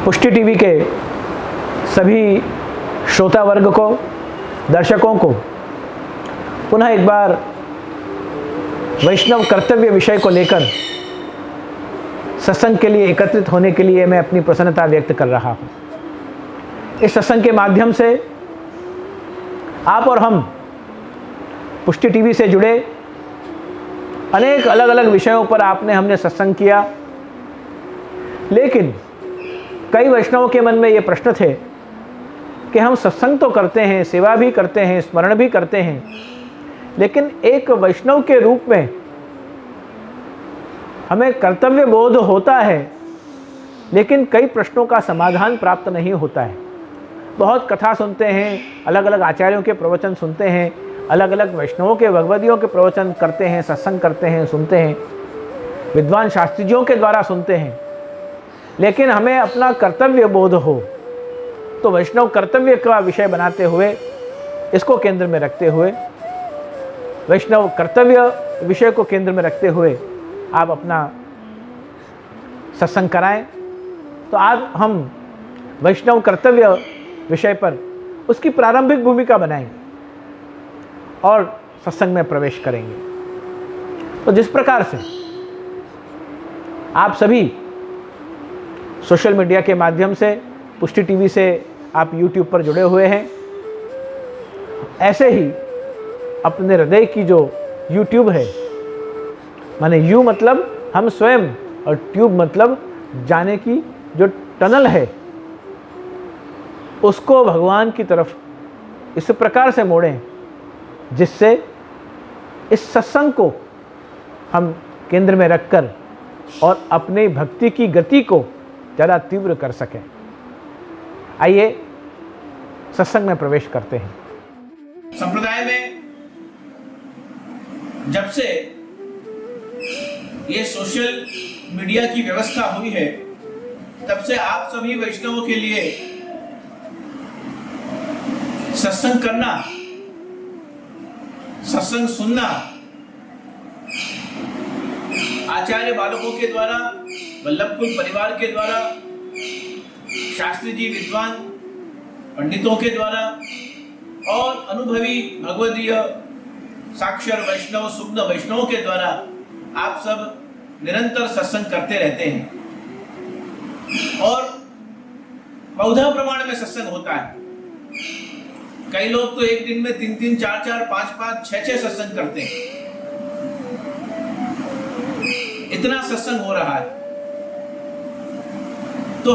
पुष्टि टीवी के सभी श्रोता वर्ग को, दर्शकों को पुनः एक बार वैष्णव कर्तव्य विषय को लेकर सत्संग के लिए एकत्रित होने के लिए मैं अपनी प्रसन्नता व्यक्त कर रहा हूँ। इस सत्संग के माध्यम से आप और हम पुष्टि टीवी से जुड़े अनेक अलग अलग विषयों पर हमने सत्संग किया, लेकिन कई वैष्णवों के मन में ये प्रश्न थे कि हम सत्संग तो करते हैं, सेवा भी करते हैं, स्मरण भी करते हैं, लेकिन एक वैष्णव के रूप में हमें कर्तव्य बोध होता है, लेकिन कई प्रश्नों का समाधान प्राप्त नहीं होता है। बहुत कथा सुनते हैं, अलग अलग आचार्यों के प्रवचन सुनते हैं, अलग अलग वैष्णवों के भगवदियों के प्रवचन करते हैं, सत्संग करते हैं, सुनते हैं, विद्वान शास्त्रियों के द्वारा सुनते हैं, लेकिन हमें अपना कर्तव्य बोध हो तो वैष्णव कर्तव्य का विषय बनाते हुए, इसको केंद्र में रखते हुए, वैष्णव कर्तव्य विषय को केंद्र में रखते हुए आप अपना सत्संग कराएं। तो आज हम वैष्णव कर्तव्य विषय पर उसकी प्रारंभिक भूमिका बनाएंगे और सत्संग में प्रवेश करेंगे। तो जिस प्रकार से आप सभी सोशल मीडिया के माध्यम से, पुष्टि टीवी से आप यूट्यूब पर जुड़े हुए हैं, ऐसे ही अपने हृदय की जो यूट्यूब है, माने यू मतलब हम स्वयं और ट्यूब मतलब जाने की जो टनल है, उसको भगवान की तरफ इस प्रकार से मोड़ें जिससे इस सत्संग को हम केंद्र में रखकर और अपने भक्ति की गति को ज़्यादा तीव्र कर सकें। आइए सत्संग में प्रवेश करते हैं। संप्रदाय में जब से ये सोशल मीडिया की व्यवस्था हुई है, तब से आप सभी वैष्णवों के लिए सत्संग करना, सत्संग सुनना, आचार्य बालकों के द्वारा, वल्लभकुल परिवार के द्वारा, शास्त्री जी विद्वान पंडितों के द्वारा और अनुभवी भगवदीय साक्षर वैष्णव, सुग्न वैष्णवों के द्वारा आप सब निरंतर सत्संग करते रहते हैं और बहुधा प्रमाण में सत्संग होता है। कई लोग तो एक दिन में 3-3, 4-4, 5-5, 6-6 सत्संग करते हैं। इतना सत्संग हो रहा है। तो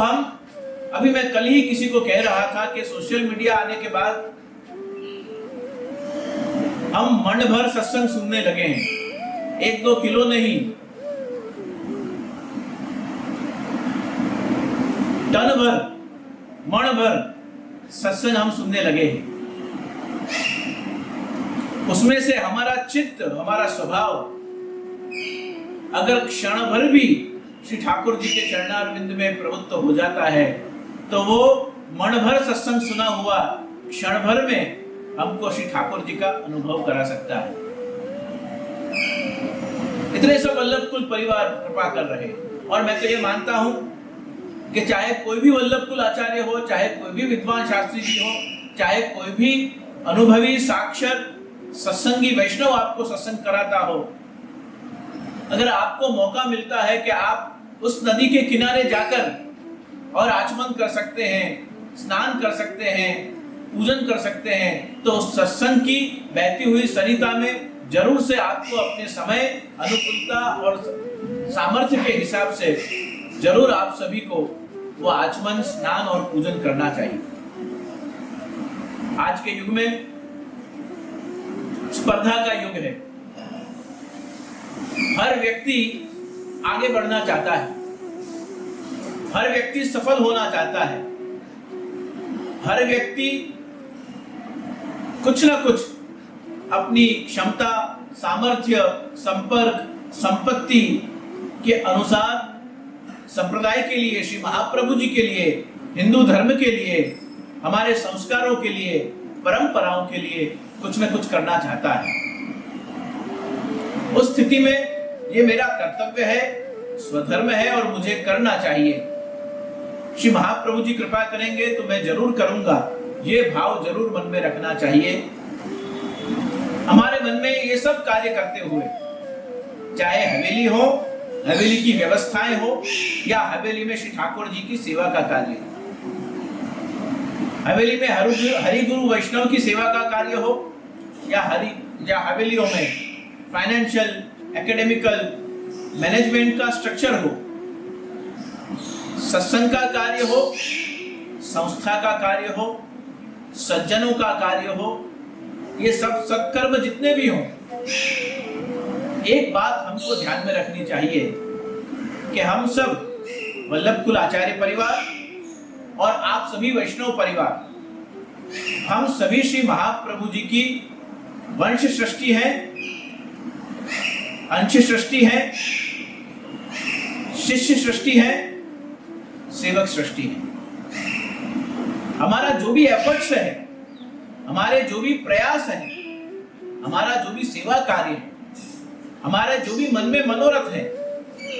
अभी मैं कल ही किसी को कह रहा था कि सोशल मीडिया आने के बाद हम मन भर सत्संग सुनने लगे हैं। 1-2 किलो नहीं, टन भर, मन भर सत्संग हम सुनने लगे हैं। उसमें से हमारा चित्त, हमारा स्वभाव अगर क्षण भर भी श्री ठाकुर जी के चरणारविंद में प्रवृत्त हो जाता है, तो वो मन भर सत्संग सुना हुआ क्षण भर में हमको श्री ठाकुर जी का अनुभव करा सकता है। इतने सब वल्लभकुल परिवार कृपा कर रहे। और मैं तो ये मानता हूं कि चाहे कोई भी वल्लभकुल आचार्य हो, चाहे कोई भी विद्वान शास्त्री जी हो, चाहे कोई भी अनुभवी साक्षर सत्संगी वैष्णव आपको सत्संग कराता हो, अगर आपको मौका मिलता है कि आप उस नदी के किनारे जाकर और आचमन कर सकते हैं, स्नान कर सकते हैं, पूजन कर सकते हैं, तो उस सत्संग की बहती हुई सरिता में जरूर से आपको अपने समय, अनुकूलता और सामर्थ्य के हिसाब से जरूर आप सभी को वो आचमन, स्नान और पूजन करना चाहिए। आज के युग में स्पर्धा का युग है। हर व्यक्ति आगे बढ़ना चाहता है, हर व्यक्ति सफल होना चाहता है, हर व्यक्ति कुछ ना कुछ अपनी क्षमता, सामर्थ्य, संपर्क, संपत्ति के अनुसार संप्रदाय के लिए, श्री महाप्रभु जी के लिए, हिंदू धर्म के लिए, हमारे संस्कारों के लिए, परंपराओं के लिए कुछ न कुछ करना चाहता है। उस स्थिति में ये मेरा कर्तव्य है, स्वधर्म है और मुझे करना चाहिए। श्री महाप्रभु जी कृपा करेंगे तो मैं जरूर करूंगा, ये भाव जरूर मन में रखना चाहिए। हमारे मन में ये सब कार्य करते हुए, चाहे हवेली हो, हवेली की व्यवस्थाएं हो, या हवेली में श्री ठाकुर जी की सेवा का कार्य, हवेली में हरि गुरु वैष्णव की सेवा का कार्य हो, या हवेलियों में फाइनेंशियल, एकेडमिकल, मैनेजमेंट का स्ट्रक्चर हो, सत्संग का कार्य हो, संस्था का कार्य हो, सज्जनों का कार्य हो, ये सब सत्कर्म जितने भी हों, एक बात हमको ध्यान में रखनी चाहिए कि हम सब वल्लभ कुल आचार्य परिवार और आप सभी वैष्णव परिवार, हम सभी श्री महाप्रभु जी की वंश सृष्टि है, अंश सृष्टि है, शिष्य सृष्टि है, सेवक सृष्टि है। हमारा जो भी एफर्ट्स है, हमारे जो भी प्रयास है, हमारा जो भी सेवा कार्य है, हमारे जो भी मन में मनोरथ है,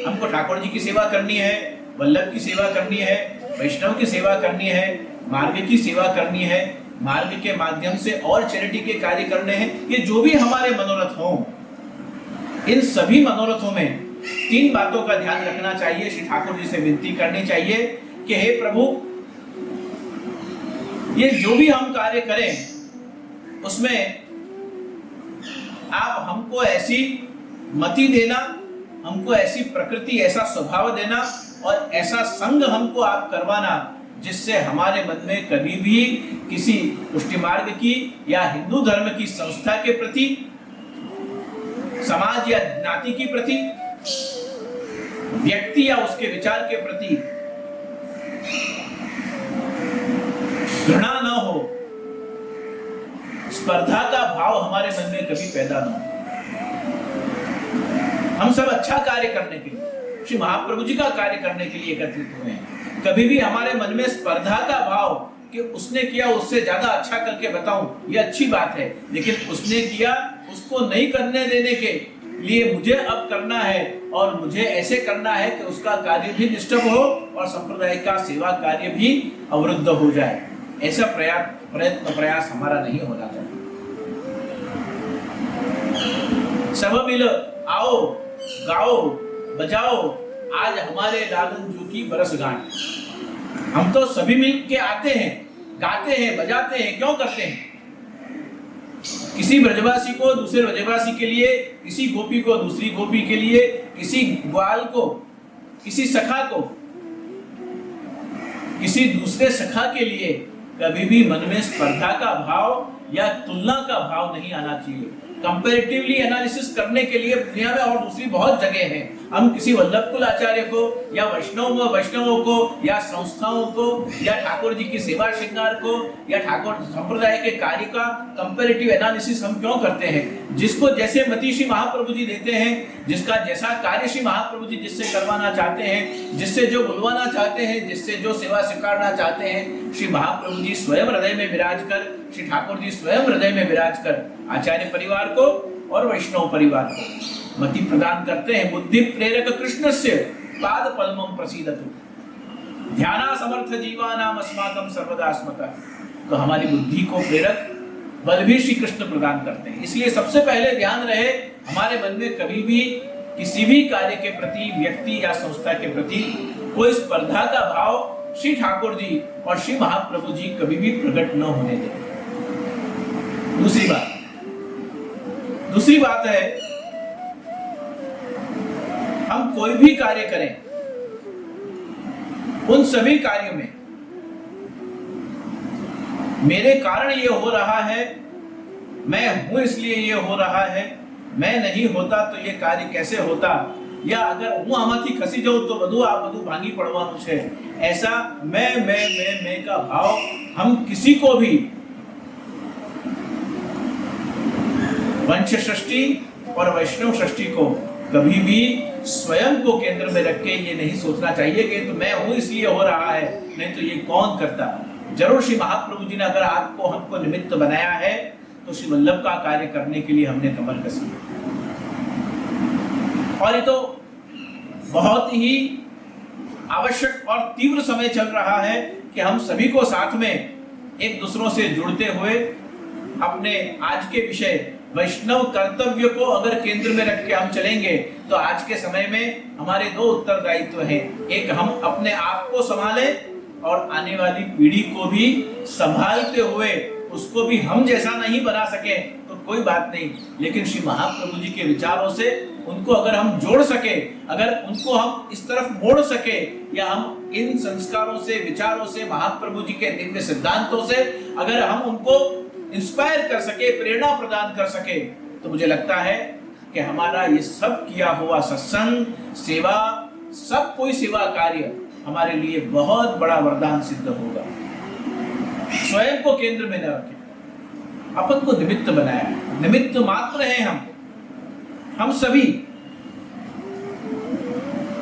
हमको ठाकुर जी की सेवा करनी है, वल्लभ की सेवा करनी है, वैष्णव की सेवा करनी है, मार्ग की सेवा करनी है, मार्ग के माध्यम से और चैरिटी के कार्य करने हैं, ये जो भी हमारे मनोरथ हों, इन सभी मनोरथों में तीन बातों का ध्यान रखना चाहिए। श्री ठाकुर जी से विनती करनी चाहिए कि हे प्रभु, ये जो भी हम कार्य करें उसमें आप हमको ऐसी मति देना, हमको ऐसी प्रकृति, ऐसा स्वभाव देना और ऐसा संग हमको आप करवाना जिससे हमारे मन में कभी भी किसी पुष्टि मार्ग की या हिंदू धर्म की संस्था के प्रति, समाज या ज्ञाति के प्रति, व्यक्ति या उसके विचार के प्रति घृणा न हो, स्पर्धा का भाव हमारे मन में कभी पैदा न हो। हम सब अच्छा कार्य करने के लिए, श्री महाप्रभु जी का कार्य करने के लिए एकत्रित हुए हैं। कभी भी हमारे मन में स्पर्धा का भाव कि उसने किया उससे ज्यादा अच्छा करके बताऊं, ये अच्छी बात है, लेकिन उसने किया उसको नहीं करने देने के लिए मुझे अब करना है और मुझे ऐसे करना है कि उसका कार्य भी डिस्टर्ब हो और संप्रदाय का सेवा कार्य भी अवरुद्ध हो जाए। ऐसा प्रयास हमारा नहीं होना चाहिए। सब मिल आओ, गाओ, बजाओ, आज हमारे लालन जू की बरसगांठ। हम तो सभी मिल के आते हैं, गाते हैं, बजाते हैं, क्यों करते हैं? किसी ब्रजवासी को दूसरे ब्रजवासी के लिए, किसी गोपी को दूसरी गोपी के लिए, किसी ग्वाल को, किसी सखा को, किसी दूसरे सखा के लिए कभी भी मन में स्पर्धा का भाव या तुलना का भाव नहीं आना चाहिए। कंपैरेटिवली एनालिसिस करने के लिए दुनिया में और दूसरी बहुत जगह है। हम किसी वल्लभ कुल आचार्य को या वैष्णवों को या संस्थाओं को या ठाकुर जी की सेवा श्रृंगार को या ठाकुर संप्रदाय के कार्य का कंपैरेटिव एनालिसिस हम क्यों करते हैं? जिसको जैसे मति श्री महाप्रभु जी देते हैं, जिसका जैसा कार्य श्री महाप्रभु जी जिससे करवाना चाहते हैं, जिससे जो बुलवाना चाहते हैं, जिससे जो सेवा स्वीकारना चाहते हैं, श्री महाप्रभु जी स्वयं हृदय में विराज कर, श्री ठाकुर जी स्वयं हृदय में विराज कर आचार्य परिवार को और वैष्णव परिवार को मति प्रदान करते हैं। बुद्धि प्रेरक कृष्णस्य पाद पद्मं प्रसीदतु ध्याना समर्थ जीवानाम अस्माकं सर्वदा स्मतः। तो हमारी बुद्धि को प्रेरक बल भी श्री कृष्ण प्रदान करते हैं। इसलिए सबसे पहले ध्यान रहे, हमारे मन में कभी भी किसी भी कार्य के प्रति, व्यक्ति या संस्था के प्रति कोई स्पर्धा का भाव श्री ठाकुर जी और श्री महाप्रभु जी कभी भी प्रकट न होने दें। दूसरी बात है, हम कोई भी कार्य करें, उन सभी कार्यों में मेरे कारण ये हो रहा है, मैं हूं इसलिए ये हो रहा है, मैं नहीं होता तो ये कार्य कैसे होता, या अगर हूं आमाथी खसी जाऊं तो बधु आप बधु भांगी पड़वानुं छे, ऐसा मैं का भाव हम किसी को भी वंश सृष्टि और वैष्णव सृष्टि को कभी भी स्वयं को केंद्र में रख के ये नहीं सोचना चाहिए कि तो मैं हूं इसलिए हो रहा है, नहीं तो ये कौन करता। जरूर श्री महाप्रभु जी ने अगर आपको हमको निमित्त बनाया है तो श्री वल्लभ का कार्य करने के लिए हमने कमर कसी। और ये तो बहुत ही आवश्यक और तीव्र समय चल रहा है कि हम सभी को साथ में एक दूसरों से जुड़ते हुए अपने आज के विषय वैष्णव कर्तव्य को अगर केंद्र में रख के हम चलेंगे तो आज के समय में हमारे दो उत्तरदायित्व हैं। एक, हम अपने आप को संभालें और आने वाली पीढ़ी को भी संभालते हुए उसको भी हम जैसा नहीं बना सके तो कोई बात नहीं, लेकिन श्री महाप्रभु जी के विचारों से उनको अगर हम जोड़ सके, अगर उनको हम इस तरफ मोड़ सके, या हम इन संस्कारों से, विचारों से, महाप्रभु जी के दिव्य सिद्धांतों से अगर हम उनको इंस्पायर कर सके, प्रेरणा प्रदान कर सके, तो मुझे लगता है कि हमारा ये सब किया हुआ सत्संग, सेवा, सब कोई सेवा कार्य हमारे लिए बहुत बड़ा वरदान सिद्ध होगा। स्वयं को केंद्र में न रखें, अपन को निमित्त बनाया है, निमित्त मात्र हैं हम सभी।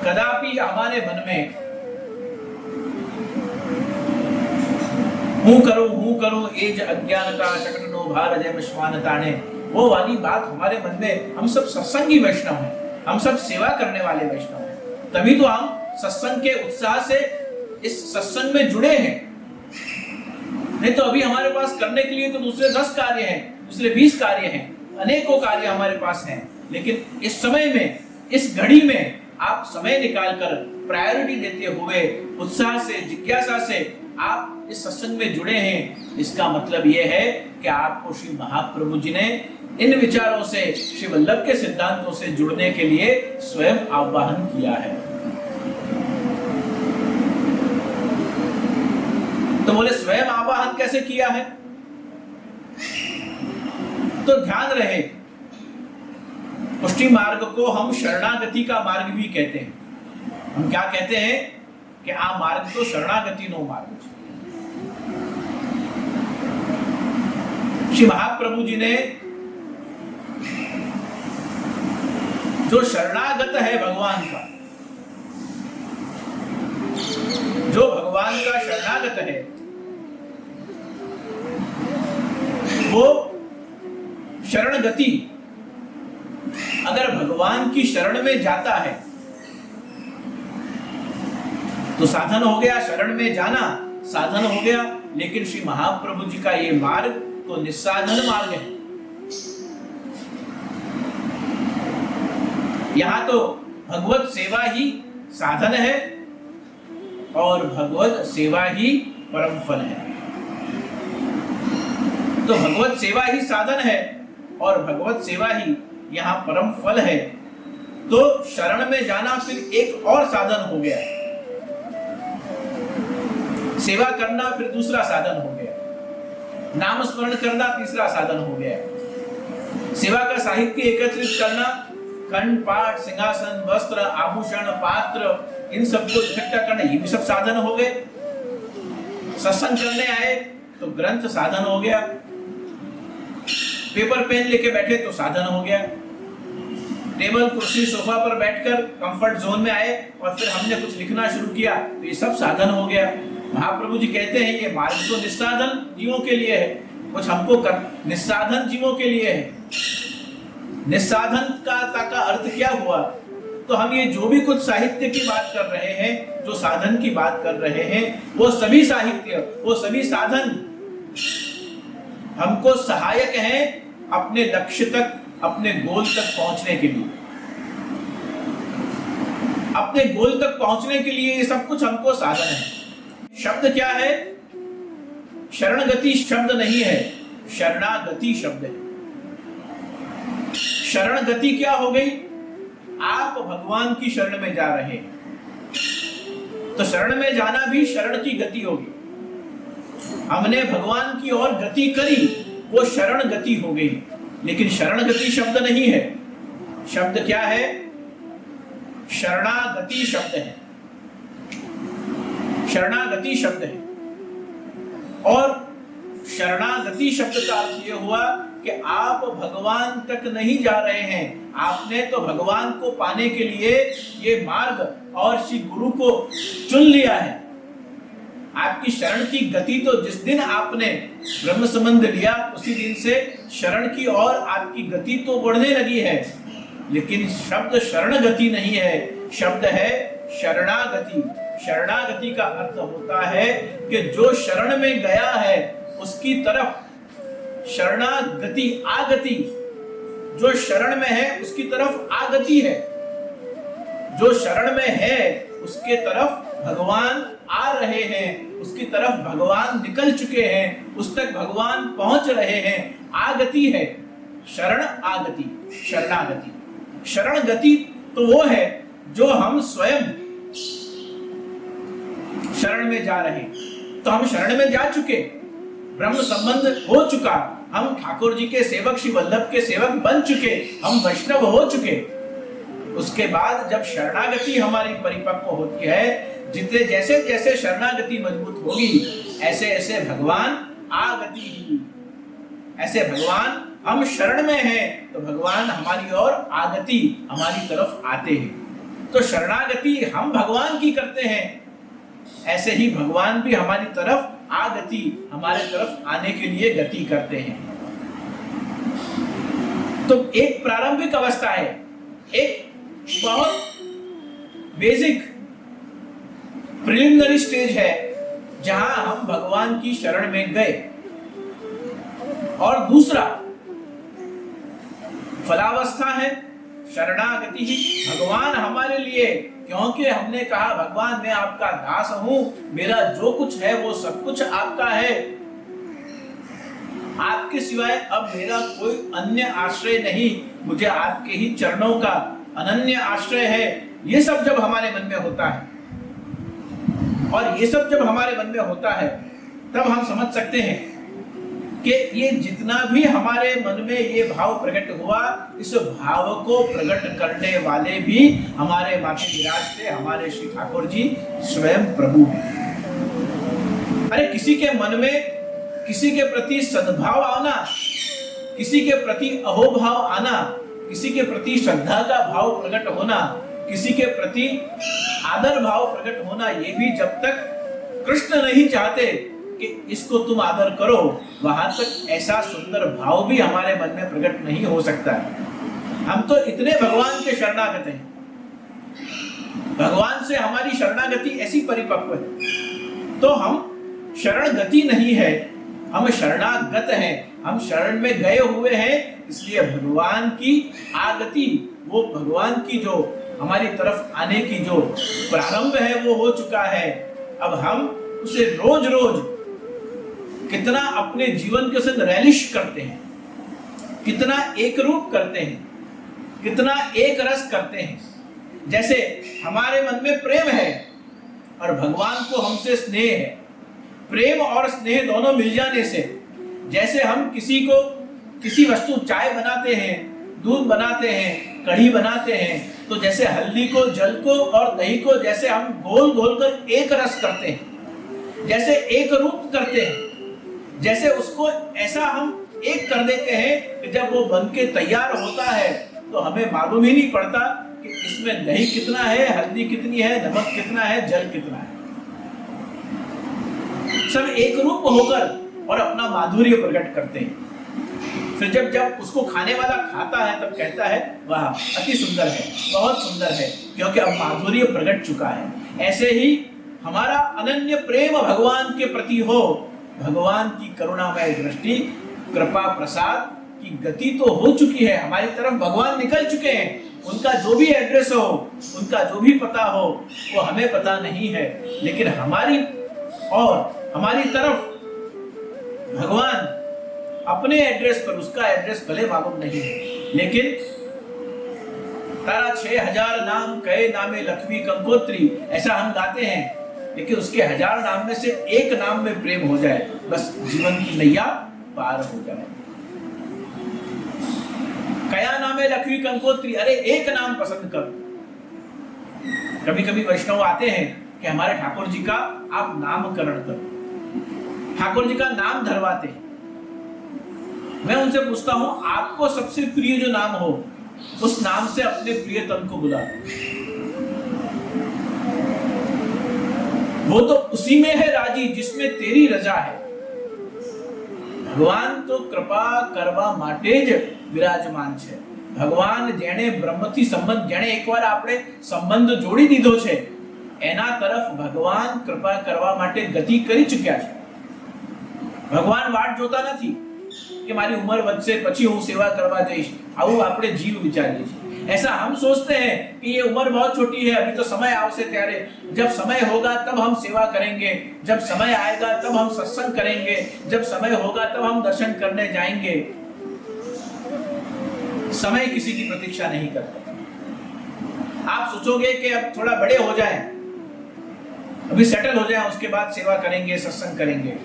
कदापि हमारे मन में हूं करूं एज अज्ञानता शकनो भार जय श्वानताने, वो वाली बात हमारे मन में, हम सब सत्संगी वैष्णव हैं, हम सब सेवा करने वाले वैष्णव हैं, तभी तो हम सत्संग के उत्साह से इस सत्संग में जुड़े हैं। नहीं तो अभी हमारे पास करने के लिए तो दूसरे 10 कार्य हैं, दूसरे 20 कार्य हैं, अनेकों कार्य हमारे पास हैं, लेकिन इस समय में, इस घड़ी में आप समय निकालकर प्रायोरिटी देते हुए उत्साह से, जिज्ञासा से आप इस सत्संग में जुड़े हैं। इसका मतलब यह है कि आपको श्री महाप्रभु जी ने इन विचारों से, श्री वल्लभ के सिद्धांतों से जुड़ने के लिए स्वयं आह्वान किया है। तो बोले स्वयं आह्वान कैसे किया है? तो ध्यान रहे, पुष्टि मार्ग को हम शरणागति का मार्ग भी कहते हैं। हम क्या कहते हैं कि आ मार्ग तो शरणागति नो मार्ग। श्री महाप्रभु जी ने जो शरणागत है भगवान का, जो भगवान का शरणागत है, वो शरणगति अगर भगवान की शरण में जाता है तो साधन हो गया, शरण में जाना साधन हो गया। लेकिन श्री महाप्रभु जी का ये मार्ग तो निस्साधन मार्ग है। यहां तो भगवत सेवा ही साधन है और भगवत सेवा ही परम फल है। तो भगवत सेवा ही साधन है और भगवत सेवा ही यहाँ परम फल है। तो शरण में जाना फिर एक और साधन हो गया, सेवा करना फिर दूसरा साधन हो गया, नाम स्मरण करना तीसरा साधन हो गया, सेवा का साहित्य एकत्रित करना, खंड पाठ, सिंहासन, वस्त्र, आभूषण, पात्र, इन सबको इकट्ठा करना, ये भी सब साधन हो गए। सत्संग करने आए तो ग्रंथ साधन हो गया, पेपर पेन लेके बैठे तो साधन हो गया, टेबल कुर्सी सोफा पर बैठकर कंफर्ट जोन में आए और फिर हमने कुछ लिखना शुरू किया तो ये सब साधन हो गया। महाप्रभु जी कहते हैं ये मार्ग तो निस्साधन जीवों के लिए है, कुछ हमको निस्साधन जीवों के लिए है। निस्साधन का अर्थ क्या हुआ? तो हम ये जो भी कुछ साहित्य की बात कर रहे हैं, जो साधन की बात कर रहे हैं, वो सभी साहित्य, वो सभी साधन हमको सहायक हैं अपने लक्ष्य तक, अपने गोल तक पहुंचने के लिए। अपने गोल तक पहुंचने के लिए ये सब कुछ हमको साधन है। शब्द क्या है? शरणगति शब्द नहीं है, शरणागति शब्द है। शरणगति क्या हो गई? आप भगवान की शरण में जा रहे हैं, तो शरण में जाना भी शरण की गति होगी। हमने भगवान की ओर गति करी, वो शरण गति हो गई। लेकिन शरण गति शब्द नहीं है, शब्द क्या है? शरणागति शब्द है, शरणागति शब्द है। और शरणागति शब्द का अर्थ यह हुआ कि आप भगवान तक नहीं जा रहे हैं, आपने तो भगवान को पाने के लिए ये मार्ग और श्री गुरु को चुन लिया है। आपकी शरण की गति तो जिस दिन आपने ब्रह्म संबंध लिया उसी दिन से शरण की ओर आपकी गति तो बढ़ने लगी है। लेकिन शब्द शरणगति नहीं है, शब्द है शरणागति। शरणागति का अर्थ होता है कि जो शरण में गया है उसकी तरफ, शरणागति आगति, जो शरण में है उसकी तरफ आगति है। जो शरण में है उसके तरफ भगवान आ रहे हैं, उसकी तरफ भगवान निकल चुके हैं, उस तक भगवान पहुंच रहे हैं। आगति है शरण आगति, शरणागति। शरण गति तो वो है जो हम स्वयं शरण में जा रहे हैं। तो हम शरण में जा चुके, ब्रह्म संबंध हो चुका, हम ठाकुर जी के सेवक, श्री वल्लभ के सेवक बन चुके, हम वैष्णव हो चुके। उसके बाद जब शरणागति हमारी परिपक्व होती है, जितने जैसे जैसे शरणागति मजबूत होगी, ऐसे ऐसे भगवान आगति ही, ऐसे भगवान हम शरण में हैं तो भगवान हमारी ओर आगति, हमारी तरफ आते हैं। तो शरणागति हम भगवान की करते हैं, ऐसे ही भगवान भी हमारी तरफ आगति, हमारे तरफ आने के लिए गति करते हैं। तो एक प्रारंभिक अवस्था है, एक बहुत बेसिक प्रिलिमिनरी स्टेज है जहां हम भगवान की शरण में गए। और दूसरा फलावस्था है शरणागति ही। भगवान हमारे लिए, क्योंकि हमने कहा भगवान मैं आपका दास हूं, मेरा जो कुछ है वो सब कुछ आपका है, आपके सिवाय अब मेरा कोई अन्य आश्रय नहीं, मुझे आपके ही चरणों का अनन्य आश्रय है। ये सब जब हमारे मन में होता है, और ये सब जब हमारे मन में होता है, तब हम समझ सकते हैं कि ये जितना भी हमारे मन में ये भाव प्रकट हुआ, इस भाव को प्रकट करने वाले भी हमारे माथे विराजते हमारे श्री ठाकुर जी स्वयं प्रभु हैं। अरे किसी के मन में किसी के प्रति सद्भाव आना, किसी के प्रति अहोभाव आना, किसी के प्रति श्रद्धा का भाव प्रकट होना, किसी के प्रति आदर भाव प्रकट होना, ये भी जब तक कृष्ण नहीं चाहते कि इसको तुम आदर करो, वहां तक ऐसा सुंदर भाव भी हमारे मन में प्रकट नहीं हो सकता है। हम तो इतने भगवान के शरणागत हैं, भगवान से हमारी शरणागति ऐसी परिपक्व है, तो हम शरणगति नहीं है, हम शरणागत हैं, हम शरण में गए हुए हैं। इसलिए भगवान की आगति, वो भगवान की जो हमारी तरफ आने की जो प्रारंभ है वो हो चुका है। अब हम उसे रोज रोज कितना अपने जीवन के साथ रैलिश करते हैं, कितना एक रूप करते हैं, कितना एक रस करते हैं। जैसे हमारे मन में प्रेम है और भगवान को हमसे स्नेह है, प्रेम और स्नेह दोनों मिल जाने से, जैसे हम किसी को किसी वस्तु, चाय बनाते हैं, दूध बनाते हैं, कढ़ी बनाते हैं, तो जैसे हल्दी को, जल को और दही को जैसे हम घोल घोल कर एक रस करते हैं, जैसे एक रूप करते हैं, जैसे उसको ऐसा हम एक कर देते हैं कि जब वो बन के तैयार होता है तो हमें मालूम ही नहीं पड़ता कि इसमें दही कितना है, हल्दी कितनी है, नमक कितना है, जल कितना है। सब एक रूप होकर और अपना माधुर्य प्रकट करते हैं। फिर जब उसको खाने वाला खाता है तब कहता है वाह अति सुंदर है, बहुत सुंदर है, क्योंकि अब माधुर्य प्रकट चुका है। ऐसे ही हमारा अनन्य प्रेम भगवान के प्रति हो, भगवान की करुणामय दृष्टि, कृपा प्रसाद की गति तो हो चुकी है, हमारी तरफ भगवान निकल चुके हैं। उनका जो भी एड्रेस हो, उनका जो भी पता हो, वो हमें पता नहीं है, लेकिन हमारी और हमारी तरफ भगवान अपने एड्रेस पर, उसका एड्रेस भले मालूम नहीं है, लेकिन तारा 6000 नाम कहे नामे लक्ष्मी कंकोत्री, ऐसा हम गाते हैं, लेकिन उसके 1000 नाम में से एक नाम में प्रेम हो जाए, बस जीवन की नैया पार हो जाए। कया नामे लक्ष्मी कंकोत्री, अरे एक नाम पसंद कर। कभी कभी वैष्णव आते हैं कि हमारे ठाकुर जी का आप नामकरण करो, ठाकुर जी का नाम धरवाते हैं। मैं उनसे पूछता हूं आपको सबसे प्रिय जो नाम हो, उस नाम से अपने प्रियतम को बुला, वो तो उसी में है राजी जिसमें तेरी रजा है। भगवान तो कृपा करवा माटे ज विराजमान है। ભગવાન જેણે બ્રહ્મથી સંબંધ, જેણે એકવાર આપણે સંબંધ જોડી દીધો છે, એના તરફ ભગવાન કૃપા કરવા માટે ગતિ કરી ચૂક્યા છે. ભગવાન વાટ જોતા નથી कि मारी उम्र વધશે પછી હું સેવા કરવા જઈશ. આવું આપણે જીવ વિચારીએ છીએ. ऐसा हम सोचते हैं कि ये उम्र बहुत छोटी है, अभी तो समय आवश्य त्यारे, जब समय होगा तब हम सेवा करेंगे, जब समय आएगा तब हम सत्संग करेंगे, जब समय होगा तब हम दर्शन करने जाएंगे. समय किसी की प्रतीक्षा नहीं करता. आप सोचोगे कि अब थोड़ा बड़े हो जाएं, अभी सेटल हो जाएं, उसके बाद सेवा करेंगे, सत्संग करेंगे.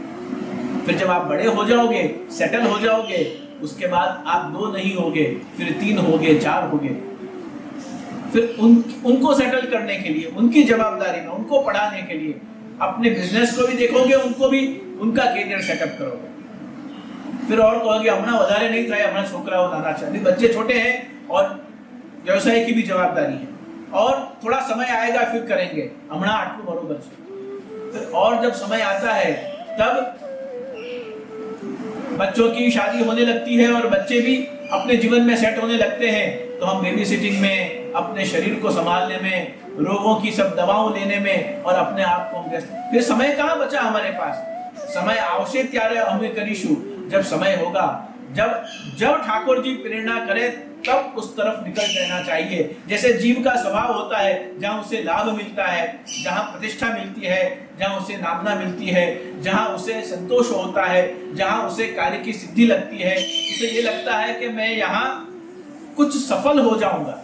फिर जब आप बड़े हो जाओगे, सेटल हो जाओगे, उसके बाद आप 2 नहीं होगे, फिर 3 होगे, 4 होगे. फिर उनको सेटल करने के लिए, उनकी जवाबदारी में, उनको पढ़ाने के लिए अपने बिजनेस को भी देखोगे, उनको भी उनका कैरियर सेटअप करोगे. फिर और कहोगे हमने વધારે नहीं થાય, हमारा છોકરાઓ નાના છે, अभी बच्चे छोटे हैं और व्यवसाय की भी जवाबदारी है, और थोड़ा समय आएगा फिर करेंगे, हमने आटलू बरोबर છે. फिर और जब समय आता है तब बच्चों की शादी होने लगती है और बच्चे भी अपने जीवन में सेट होने लगते हैं, तो हम बेबी सिटिंग में, अपने शरीर को संभालने में, रोगों की सब दवाओं लेने में और अपने आप को व्यस्त. फिर समय कहाँ बचा हमारे पास? समय आवश्यक त्यारे हमें करीशु, जब समय होगा, जब ठाकुर जी प्रेरणा करे तब उस तरफ निकल जाना चाहिए. जैसे जीव का स्वभाव होता है, जहाँ उसे लाभ मिलता है, जहाँ प्रतिष्ठा मिलती है, जहाँ उसे नामना मिलती है, जहाँ उसे संतोष होता है, जहाँ उसे कार्य की सिद्धि लगती है, उसे ये लगता है कि मैं यहाँ कुछ सफल हो जाऊंगा,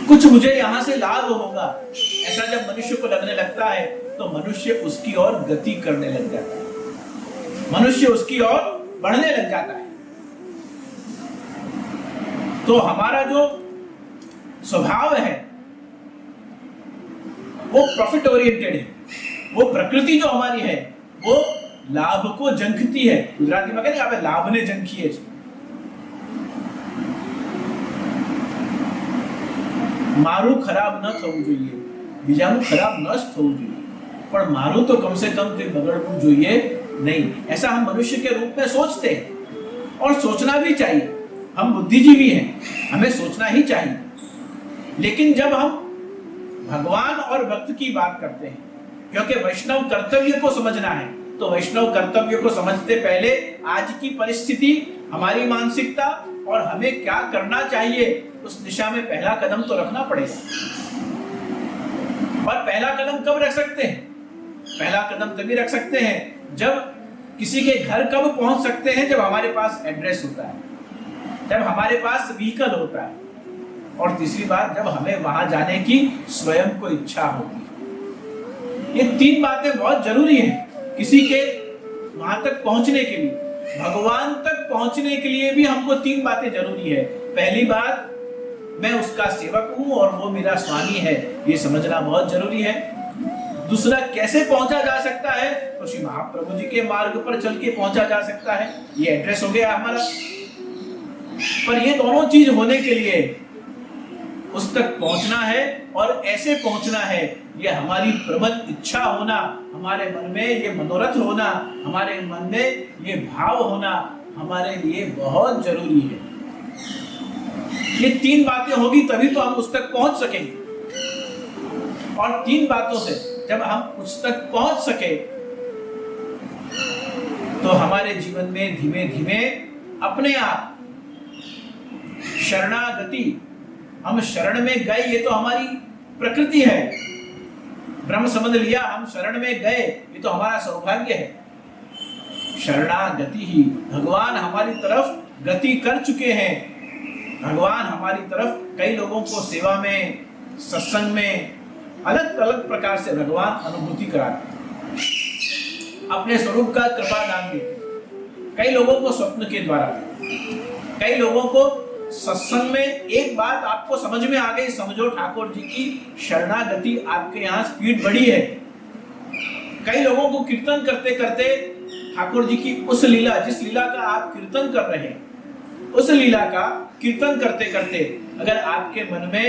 कुछ मुझे यहाँ से लाभ होगा. ऐसा जब मनुष्य को लगने लगता है तो मनुष्य उसकी ओर गति करने लग जाता है, मनुष्य उसकी ओर बढ़ने लग जाता है. तो हमारा जो स्वभाव है वो प्रॉफिट ओरिएंटेड है. वो प्रकृति जो हमारी है वो लाभ को जंखती है. गुजराती में कहते हैं लाभ ने जंखी है. मारू खराब न थવું જોઈએ, બીજાનું ખરાબ ન થવું જોઈએ, પણ મારું તો કમ से कम તે બગડવું જોઈએ नहीं. ऐसा हम मनुष्य के रूप में सोचते हैं और सोचना भी चाहिए. हम बुद्धिजीवी हैं, हमें सोचना ही चाहिए. लेकिन जब हम भगवान और भक्त की बात करते हैं, क्योंकि वैष्णव कर्तव्य को समझना है, तो वैष्णव कर्तव्य को समझते पहले आज की परिस्थिति, हमारी मानसिकता और हमें क्या करना चाहिए, उस दिशा में पहला कदम तो रखना पड़ेगा. और पहला कदम कब रख सकते हैं? पहला कदम तभी रख सकते हैं जब किसी के घर कब पहुंच सकते हैं, जब हमारे पास एड्रेस होता है, जब हमारे पास व्हीकल होता है, और तीसरी बात जब हमें वहां जाने की स्वयं को इच्छा होगी. ये 3 बातें बहुत जरूरी हैं किसी के वहां तक पहुंचने के लिए. भगवान तक पहुंचने के लिए भी हमको 3 बातें जरूरी है. पहली बात, मैं उसका सेवक हूं और वो मेरा स्वामी है, ये समझना बहुत जरूरी है. दूसरा, कैसे पहुंचा जा सकता है? तो श्री महाप्रभु जी के मार्ग पर चल के पहुंचा जा सकता है. ये एड्रेस हो गया हमारा. पर ये दोनों चीज होने के लिए उस तक पहुंचना है, और ऐसे पहुंचना है, ये हमारी प्रबल इच्छा होना, हमारे मन में ये मनोरथ होना, हमारे मन में ये भाव होना हमारे लिए बहुत जरूरी है. ये 3 बातें होगी तभी तो हम उस तक पहुंच सकेंगे. और 3 बातों से जब हम उस तक पहुंच सके तो हमारे जीवन में धीमे धीमे अपने आप शरणागति, हम शरण में गए, ये तो हमारी प्रकृति है. ब्रह्म समझ लिया, हम शरण में गए, ये तो हमारा सौभाग्य है. शरणागति ही, भगवान हमारी तरफ गति कर चुके हैं. भगवान हमारी तरफ कई लोगों को सेवा में, सत्संग में अलग अलग प्रकार से भगवान अनुभूति कराते हैं, अपने स्वरूप का कृपा दान देते हैं. कई लोगों को स्वप्न के द्वारा, कई लोगों को सत्संग में. एक बात आपको समझ में आ गई, समझो ठाकुर जी की शरणागति आपके यहाँ स्पीड बढ़ी है. कई लोगों को कीर्तन करते करते ठाकुर जी की उस लीला, जिस लीला का आप कीर्तन कर रहे हैं, उस लीला का कीर्तन करते करते अगर आपके मन में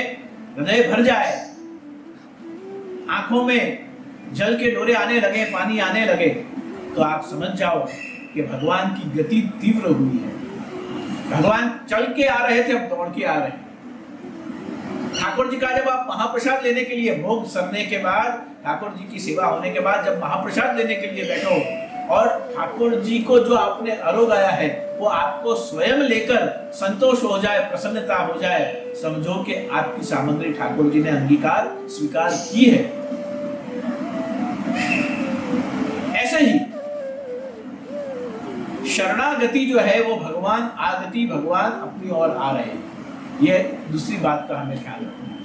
हृदय भर जाए, आंखों में जल के डोरे आने लगे, पानी आने लगे, तो आप समझ जाओ कि भगवान की गति तीव्र हुई है. भगवान चल के आ रहे थे, अब दौड़ के आ रहे हैं। ठाकुर जी का जब आप महाप्रसाद लेने के लिए, भोग सरने के बाद, ठाकुर जी की सेवा होने के बाद जब महाप्रसाद लेने के लिए बैठो और ठाकुर जी को जो आपने आरोग आया है वो आपको स्वयं लेकर संतोष हो जाए, प्रसन्नता हो जाए, समझो कि आपकी सामग्री ठाकुर जी ने अंगीकार स्वीकार की है। ऐसे ही शरणागति जो है वो भगवान, आगति भगवान अपनी ओर आ रहे हैं, ये दूसरी बात का हमें ख्याल रखना है।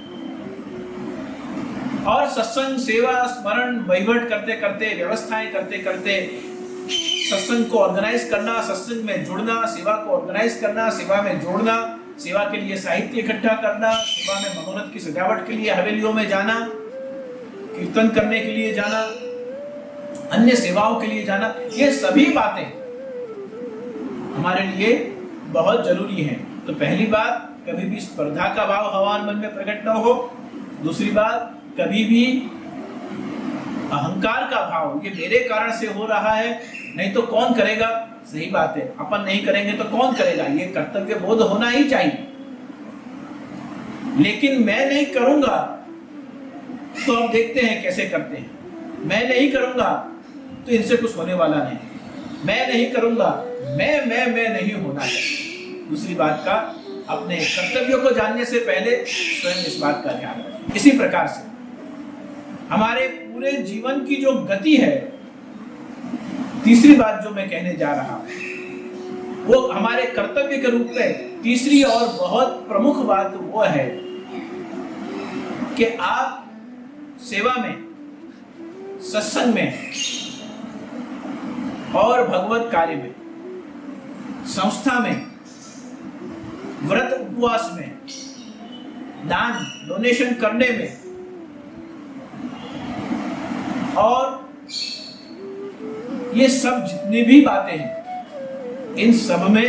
और सत्संग, सेवा, स्मरण, वहीवट करते करते, व्यवस्थाएं करते करते, सत्संग को ऑर्गेनाइज करना, सत्संग में जुड़ना, सेवा को ऑर्गेनाइज करना, सेवा में जोड़ना, सेवा के लिए साहित्य इकट्ठा करना, सेवा में मनोरथ की सजावट के लिए हवेलियों में जाना, कीर्तन करने के लिए जाना, अन्य सेवाओं के लिए जाना, ये सभी बातें हमारे लिए बहुत जरूरी हैं। तो पहली बात, कभी भी स्पर्धा का भाव हमारे मन में प्रकट न हो। दूसरी बात, कभी भी अहंकार का भाव, ये मेरे कारण से हो रहा है, नहीं तो कौन करेगा। सही बात है, अपन नहीं करेंगे तो कौन करेगा, ये कर्तव्य बोध होना ही चाहिए। लेकिन मैं नहीं करूंगा तो अब देखते हैं कैसे करते हैं। मैं नहीं करूंगा तो इनसे कुछ होने वाला नहीं। मैं नहीं करूंगा, मैं नहीं होना चाहिए। दूसरी बात का, अपने कर्तव्यों को जानने से पहले स्वयं इस बात का ध्यान रखें। इसी प्रकार से हमारे पूरे जीवन की जो गति है, तीसरी बात जो मैं कहने जा रहा हूं वो हमारे कर्तव्य के रूप में तीसरी और बहुत प्रमुख बात वो है कि आप सेवा में, सत्संग में और भगवत कार्य में, संस्था में, व्रत उपवास में, दान डोनेशन करने में और ये सब जितनी भी बातें हैं, इन सब में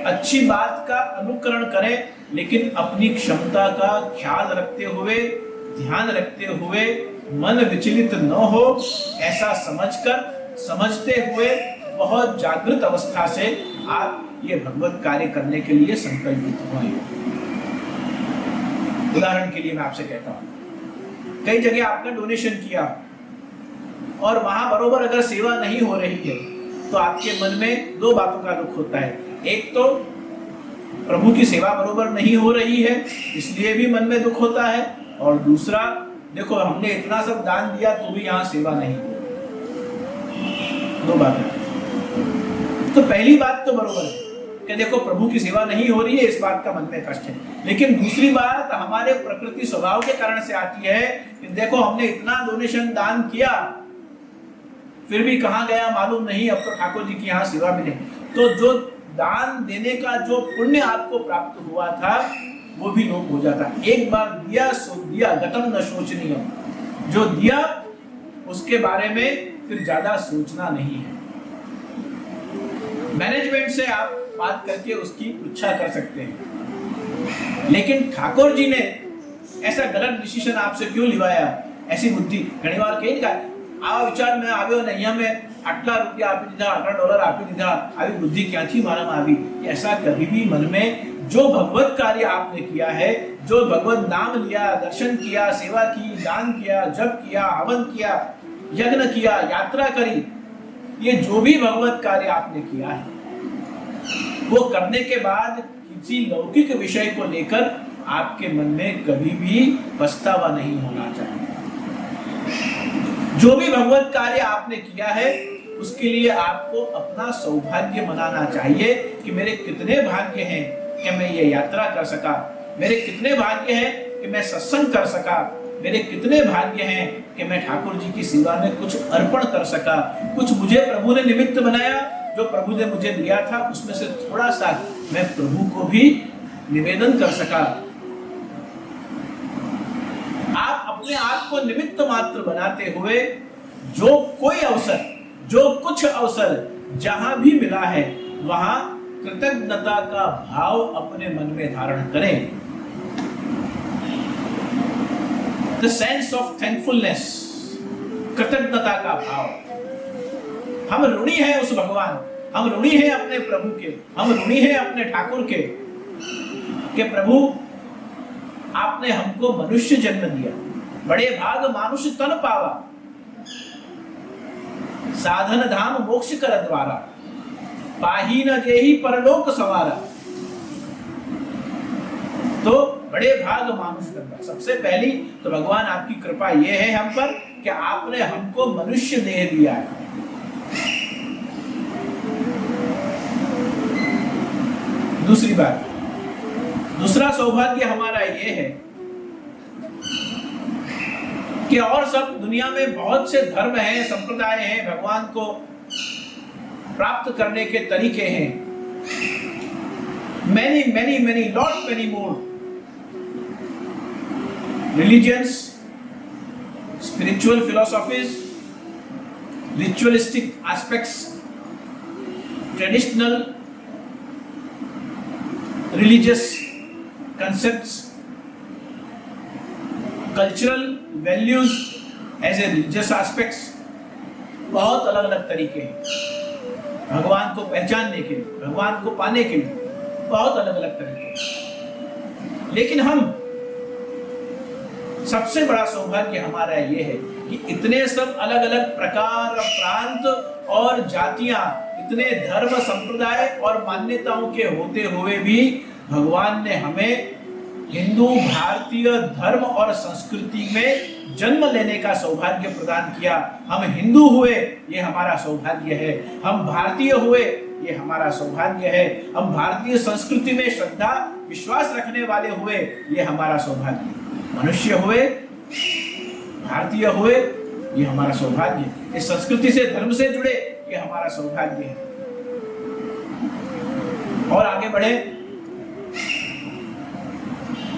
अच्छी बात का अनुकरण करें, लेकिन अपनी क्षमता का ख्याल रखते हुए, ध्यान रखते हुए, मन विचलित न हो, ऐसा समझकर, समझते हुए बहुत जागृत अवस्था से आप ये भगवत कार्य करने के लिए संकल्पित हों। उदाहरण के लिए मैं आपसे कहता हूं, कई जगह आपने डोनेशन किया और वहां बरोबर अगर सेवा नहीं हो रही है तो आपके मन में दो बातों का दुख होता है। एक तो प्रभु की सेवा बरोबर नहीं हो रही है, इसलिए भी मन में दुख होता है, और दूसरा, देखो हमने इतना सब दान दिया तो भी यहाँ सेवा नहीं। दो बातें। तो पहली बात तो बरोबर है कि देखो प्रभु की सेवा नहीं हो रही है, इस बात का मन में कष्ट है। लेकिन दूसरी बात हमारे प्रकृति स्वभाव के कारण से आती है कि देखो हमने इतना डोनेशन दान किया फिर भी कहाँ गया मालूम नहीं, अब तो ठाकुर जी की यहाँ सेवा मिले। तो जो दान देने का जो पुण्य आपको प्राप्त हुआ था वो भी लोप हो जाता। एक बार दिया सो दिया, गतम न शोचनीय। जो दिया उसके बारे में फिर ज्यादा सोचना नहीं है। मैनेजमेंट से आप बात करके उसकी इच्छा कर सकते हैं, लेकिन ठाकुर जी ने ऐसा गलत डिसीजन आपसे क्यों लिवाया, ऐसी बुद्धि घणी बार कही का આ વિચાર મેં આવ્યો ને અહીંયા મેં આટલા રૂપિયા આપી દીધા, આટલા ડોલર આપી દીધા, આવી બુદ્ધિ ક્યાંથી મારામાં આવી। ऐसा कभी भी मन में, जो भगवत कार्य आपने किया है, जो भगवत नाम लिया, दर्शन किया, सेवा की, दान किया, जप किया, हवन किया, यज्ञ किया, यात्रा करी, ये जो भी भगवत कार्य आपने किया है वो करने के बाद किसी लौकिक विषय को लेकर आपके मन में कभी भी पछतावा नहीं होना चाहिए। जो भी भगवत कार्य आपने किया है उसके लिए आपको अपना सौभाग्य मनाना चाहिए कि मेरे कितने भाग्य हैं कि मैं ये यात्रा कर सका, मेरे कितने भाग्य हैं कि मैं सत्संग कर सका, मेरे कितने भाग्य हैं कि मैं ठाकुर जी की सेवा में कुछ अर्पण कर सका, कुछ मुझे प्रभु ने निमित्त बनाया, जो प्रभु ने मुझे दिया था उसमें से थोड़ा सा मैं प्रभु को भी निवेदन कर सका। आप अपने आप को निमित्त मात्र बनाते हुए जो कोई अवसर, जो कुछ अवसर जहां भी मिला है वहां कृतज्ञता का भाव अपने मन में धारण करें। द सेंस ऑफ थैंकफुलनेस, कृतज्ञता का भाव। हम ऋणी हैं उस भगवान, हम ऋणी हैं अपने प्रभु के, हम ऋणी हैं अपने ठाकुर के, कि प्रभु आपने हमको मनुष्य जन्म दिया, बड़े भाग मानुष तन पावा, साधन धाम मोक्ष कर द्वारा, पाही न जेहि परलोक सवारा। तो बड़े भाग मानुष तन, सबसे पहली तो भगवान आपकी कृपा यह है हम पर कि आपने हमको मनुष्य देह दिया है। दूसरी बात, दूसरा सौभाग्य हमारा यह है कि और सब दुनिया में बहुत से धर्म हैं, संप्रदाय हैं, भगवान को प्राप्त करने के तरीके हैं, many many many lot many more religions, spiritual philosophies, ritualistic aspects, traditional religious concepts, cultural values as a religious aspects, बहुत अलग अलग तरीके हैं भगवान को पहचानने के लिए, भगवान को पाने के लिए, बहुत अलग अलग तरीके। लेकिन हम सबसे बड़ा सौभाग्य हमारा ये है कि इतने सब अलग अलग प्रकार, प्रांत और जातियां, इतने धर्म, संप्रदाय और मान्यताओं के होते हुए भी भगवान ने हमें हिंदू भारतीय धर्म और संस्कृति में जन्म लेने का सौभाग्य प्रदान किया। हम हिंदू हुए, ये हमारा सौभाग्य है। हम भारतीय हुए, ये हमारा सौभाग्य है। हम भारतीय संस्कृति में श्रद्धा विश्वास रखने वाले हुए, ये हमारा सौभाग्य। मनुष्य हुए, भारतीय हुए, ये हमारा सौभाग्य है। इस संस्कृति से, धर्म से जुड़े, ये हमारा सौभाग्य है। और आगे बढ़े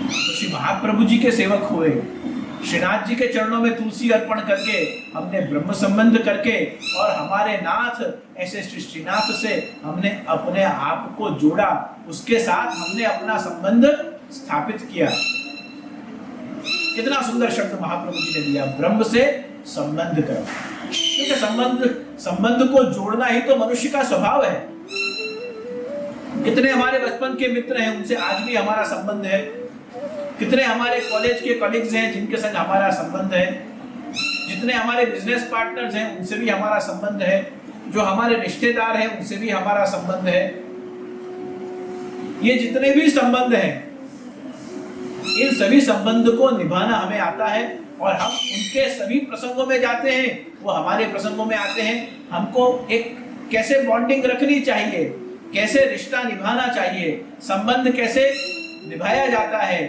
तो श्री महाप्रभु जी के सेवक हुए, श्रीनाथ जी के चरणों में तुलसी अर्पण करके हमने ब्रह्म संबंध करके, और हमारे नाथ ऐसे श्री श्रीनाथ से हमने अपने आप को जोड़ा, उसके साथ हमने अपना संबंध स्थापित किया। कितना सुंदर शब्द महाप्रभु जी ने दिया, ब्रह्म से संबंध करो। क्योंकि संबंध को जोड़ना ही तो मनुष्य का स्वभाव है। कितने हमारे बचपन के मित्र हैं, उनसे आज भी हमारा संबंध है। कितने हमारे कॉलेज के कॉलीग्स हैं जिनके संग हमारा संबंध है। जितने हमारे बिजनेस पार्टनर्स हैं उनसे भी हमारा संबंध है। जो हमारे रिश्तेदार हैं उनसे भी हमारा संबंध है। ये जितने भी संबंध हैं, इन सभी संबंध को निभाना हमें आता है, और हम उनके सभी प्रसंगों में जाते हैं, वो हमारे प्रसंगों में आते हैं। हमको एक कैसे बॉन्डिंग रखनी चाहिए, कैसे रिश्ता निभाना चाहिए, संबंध कैसे निभाया जाता है,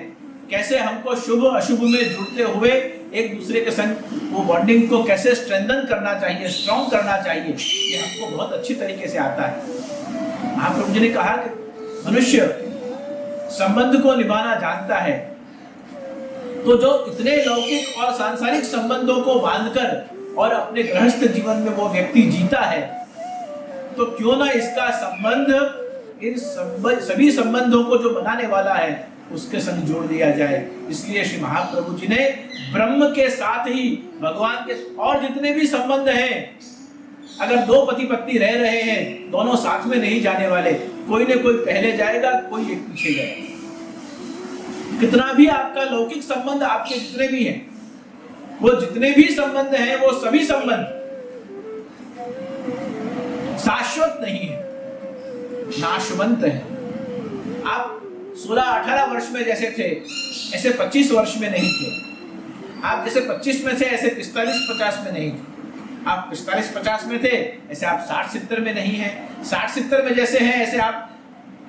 कैसे हमको शुभ अशुभ में जुड़ते हुए एक दूसरे के संग वो बॉन्डिंग को कैसे स्ट्रेंथन करना चाहिए, स्ट्रॉन्ग करना चाहिए, ये हमको बहुत अच्छी तरीके से आता है। महाप्रभु जी ने कहा कि मनुष्य संबंध को निभाना जानता है, तो जो इतने लौकिक और सांसारिक संबंधों को बांधकर और अपने गृहस्थ जीवन में वो व्यक्ति जीता है, तो क्यों ना इसका संबंध इन सभी संबंधों को जो बनाने वाला है उसके संग जोड़ दिया जाए। इसलिए श्री महाप्रभु जी ने ब्रह्म के साथ ही भगवान के और जितने भी संबंध हैं, अगर दो पति पत्नी रह रहे हैं, दोनों साथ में नहीं जाने वाले, कोई न कोई पहले जाएगा, कोई एक पीछे जाएगा। कितना भी आपका लौकिक संबंध आपके जितने भी हैं, वो जितने भी संबंध हैं, वो सभी संबंध शाश्वत नहीं है, नाशवंत है। आप 16-18 वर्ष में जैसे थे ऐसे 25 वर्ष में नहीं थे। आप जैसे 25 में थे ऐसे 45-50 में नहीं थे। आप 45-50 में थे ऐसे आप 60-70 में नहीं हैं। 60-70 में जैसे हैं ऐसे आप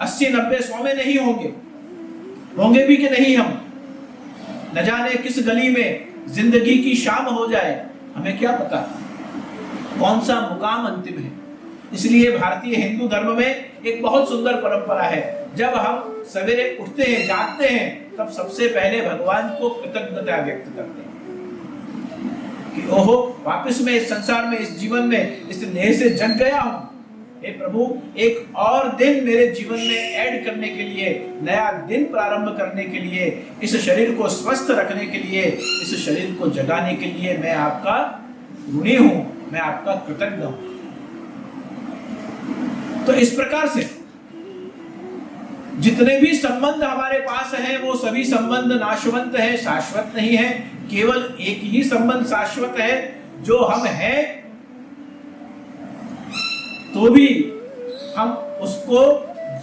80-90-100 में नहीं होंगे भी कि नहीं। हम न जाने किस गली में जिंदगी की शाम हो जाए, हमें क्या पता कौन सा मुकाम अंतिम है। इसलिए भारतीय हिंदू धर्म में एक बहुत सुंदर परंपरा है। जब हम सवेरे उठते हैं, जागते हैं, तब सबसे पहले भगवान को कृतज्ञता व्यक्त करते हैं कि ओहो, वापस मैं इस संसार में, इस जीवन में, इस देह से जग गया हूं। हे प्रभु, एक और दिन मेरे जीवन में ऐड करने के लिए, नया दिन प्रारंभ करने के लिए, इस शरीर को स्वस्थ रखने के लिए, इस शरीर को जगाने के लिए मैं आपका ऋणी हूं, मैं आपका कृतज्ञ हूं। तो इस प्रकार से जितने भी संबंध हमारे पास हैं वो सभी संबंध नाशवंत हैं, शाश्वत नहीं है। केवल एक ही संबंध शाश्वत है, जो हम हैं तो भी हम उसको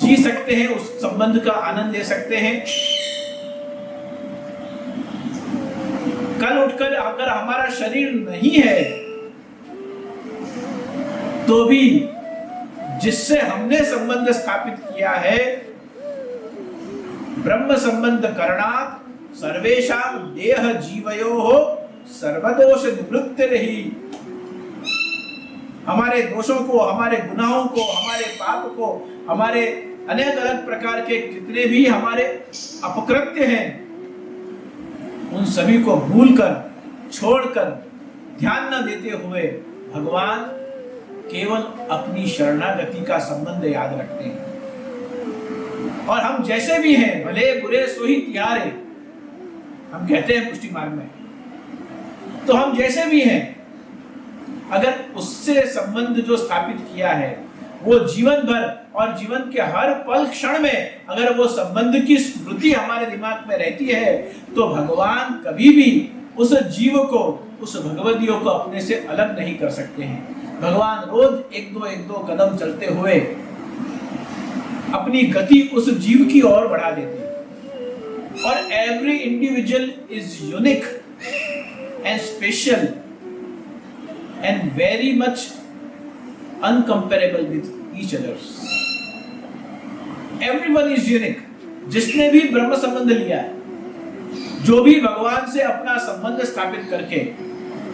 जी सकते हैं, उस संबंध का आनंद ले सकते हैं। कल उठकर अगर हमारा शरीर नहीं है तो भी जिससे हमने संबंध स्थापित किया है, ब्रह्म संबंध करणात् सर्वेषां देह जीवयोः सर्वदोष निवृत्ति रही। हमारे दोषों को, हमारे गुनाहों को, हमारे पाप को, हमारे अनेक अलग प्रकार के जितने भी हमारे अपकृत्य हैं, उन सभी को भूलकर, छोड़कर, ध्यान न देते हुए भगवान केवल अपनी शरणागति का संबंध याद रखते हैं। और हम जैसे भी हैं, भले बुरे सो ही तिहारे, हम कहते हैं पुष्टि मार्ग में, तो हम जैसे भी हैं, अगर उससे संबंध जो स्थापित किया है वो जीवन भर और जीवन के हर पल क्षण में अगर वो संबंध की स्मृति हमारे दिमाग में रहती है, तो भगवान कभी भी उस जीव को, उस भगवदियों को अपने से अलग नहीं कर सकते हैं। भगवान रोज एक दो कदम चलते हुए अपनी गति उस जीव की ओर बढ़ा देते हैं। और every individual is unique and special and very much uncomparable with each other. Everyone is unique. जिसने भी ब्रह्म संबंध लिया है, जो भी भगवान से अपना संबंध स्थापित करके,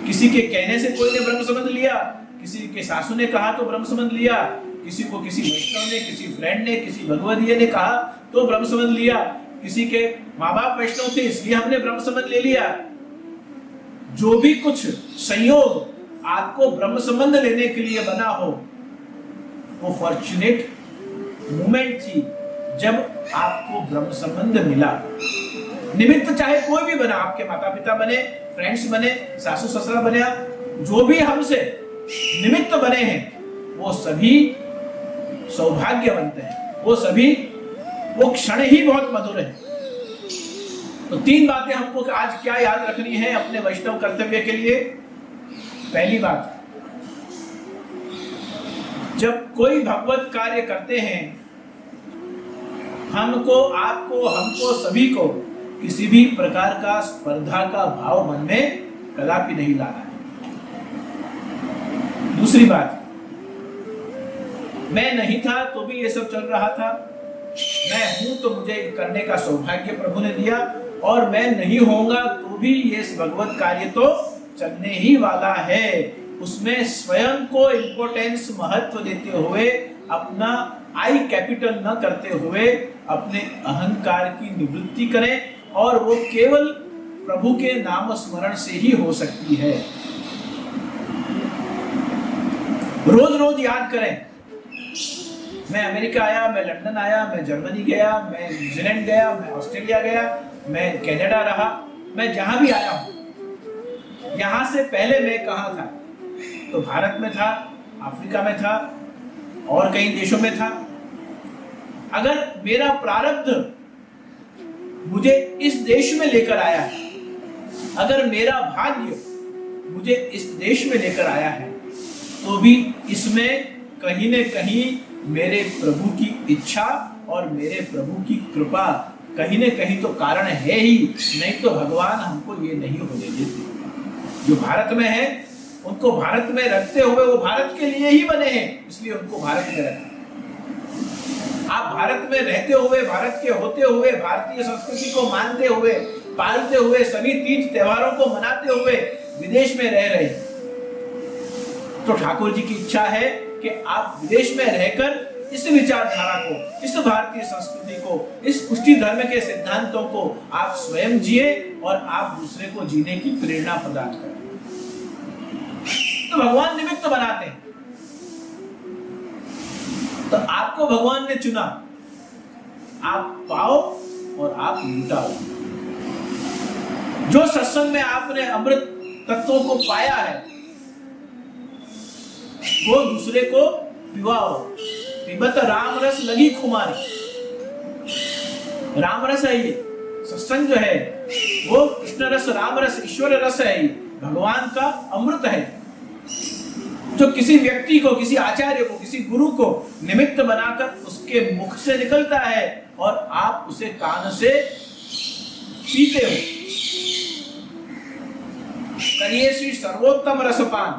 किसी के कहने से कोई ने ब्रह्म संबंध लिया, किसी के सासू ने कहा तो ब्रह्म संबंध लिया, किसी को किसी वैष्णव ने, किसी फ्रेंड ने, किसी भगवदीय ने कहा तो ब्रह्म संबंध लिया, किसी के माँ बाप वैष्णव थे इसलिए हमने ब्रह्म संबंध ले लिया। जो भी कुछ संयोग आपको ब्रह्म संबंध लेने के लिए बना हो, वो फॉर्चुनेट मोमेंट थी जब आपको ब्रह्म संबंध मिला। निमित्त चाहे कोई भी बना, आपके माता पिता बने, फ्रेंड्स बने, सासू ससुरा बने, जो भी हमसे निमित्त बने हैं वो सभी सौभाग्यवंत हैं, वो क्षण ही बहुत मधुर है। तो 3 बातें हमको आज क्या याद रखनी है अपने वैष्णव कर्तव्य के लिए। पहली बात, जब कोई भगवत कार्य करते हैं, हमको, आपको, हमको सभी को किसी भी प्रकार का स्पर्धा का भाव मन में कदापि नहीं लाना है। दूसरी बात, मैं नहीं था तो भी ये सब चल रहा था, मैं हूं तो मुझे करने का सौभाग्य प्रभु ने दिया, और मैं नहीं होऊंगा तो भी ये भगवत कार्य तो चलने ही वाला है। उसमें स्वयं को इंपोर्टेंस, महत्व देते हुए, अपना आई कैपिटल न करते हुए अपने अहंकार की निवृत्ति करें, और वो केवल प्रभु के नाम स्मरण से ही हो सकती है। रोज रोज याद करें, मैं अमेरिका आया, मैं लंदन आया, मैं जर्मनी गया, मैं न्यूजीलैंड गया, मैं ऑस्ट्रेलिया गया, मैं कनाडा रहा, मैं जहां भी आया हूं, यहां से पहले मैं कहां था? तो भारत में था, अफ्रीका में था, और कई देशों में था। अगर मेरा प्रारब्ध मुझे इस देश में लेकर आया है, अगर मेरा भाग्य मुझे इस देश में लेकर आया है, तो भी इसमें कहीं न कहीं मेरे प्रभु की इच्छा और मेरे प्रभु की कृपा कहीं न कहीं तो कारण है ही, नहीं तो भगवान हमको ये नहीं होने देते। जो भारत में है उनको भारत में रखते हुए, वो भारत के लिए ही बने हैं, इसलिए उनको भारत में रखें। आप भारत में रहते हुए, भारत के होते हुए, भारतीय संस्कृति को मानते हुए, पालते हुए, सभी तीज त्योहारों को मनाते हुए विदेश में रह रहे, तो ठाकुर जी की इच्छा है कि आप विदेश में रहकर इस विचारधारा को, इस भारतीय संस्कृति को, इस पुष्टि धर्म के सिद्धांतों को आप स्वयं जिए और आप दूसरे को जीने की प्रेरणा प्रदान करें। तो भगवान निमित्त बनाते हैं। तो आपको भगवान ने चुना, आप पाओ और आप लुटाओ। जो सत्संग में आपने अमृत तत्वों को पाया है, वो दूसरे को पिवाओ, पिबत राम रस लगी खुमारी। राम रस है ये सत्संग जो है, वो कृष्ण रस, राम रस, ईश्वर रस है, ये भगवान का अमृत है, जो किसी व्यक्ति को, किसी आचार्य को, किसी गुरु को निमित्त बनाकर उसके मुख से निकलता है और आप उसे कान से पीते हो। करिए श्री सर्वोत्तम रसपान।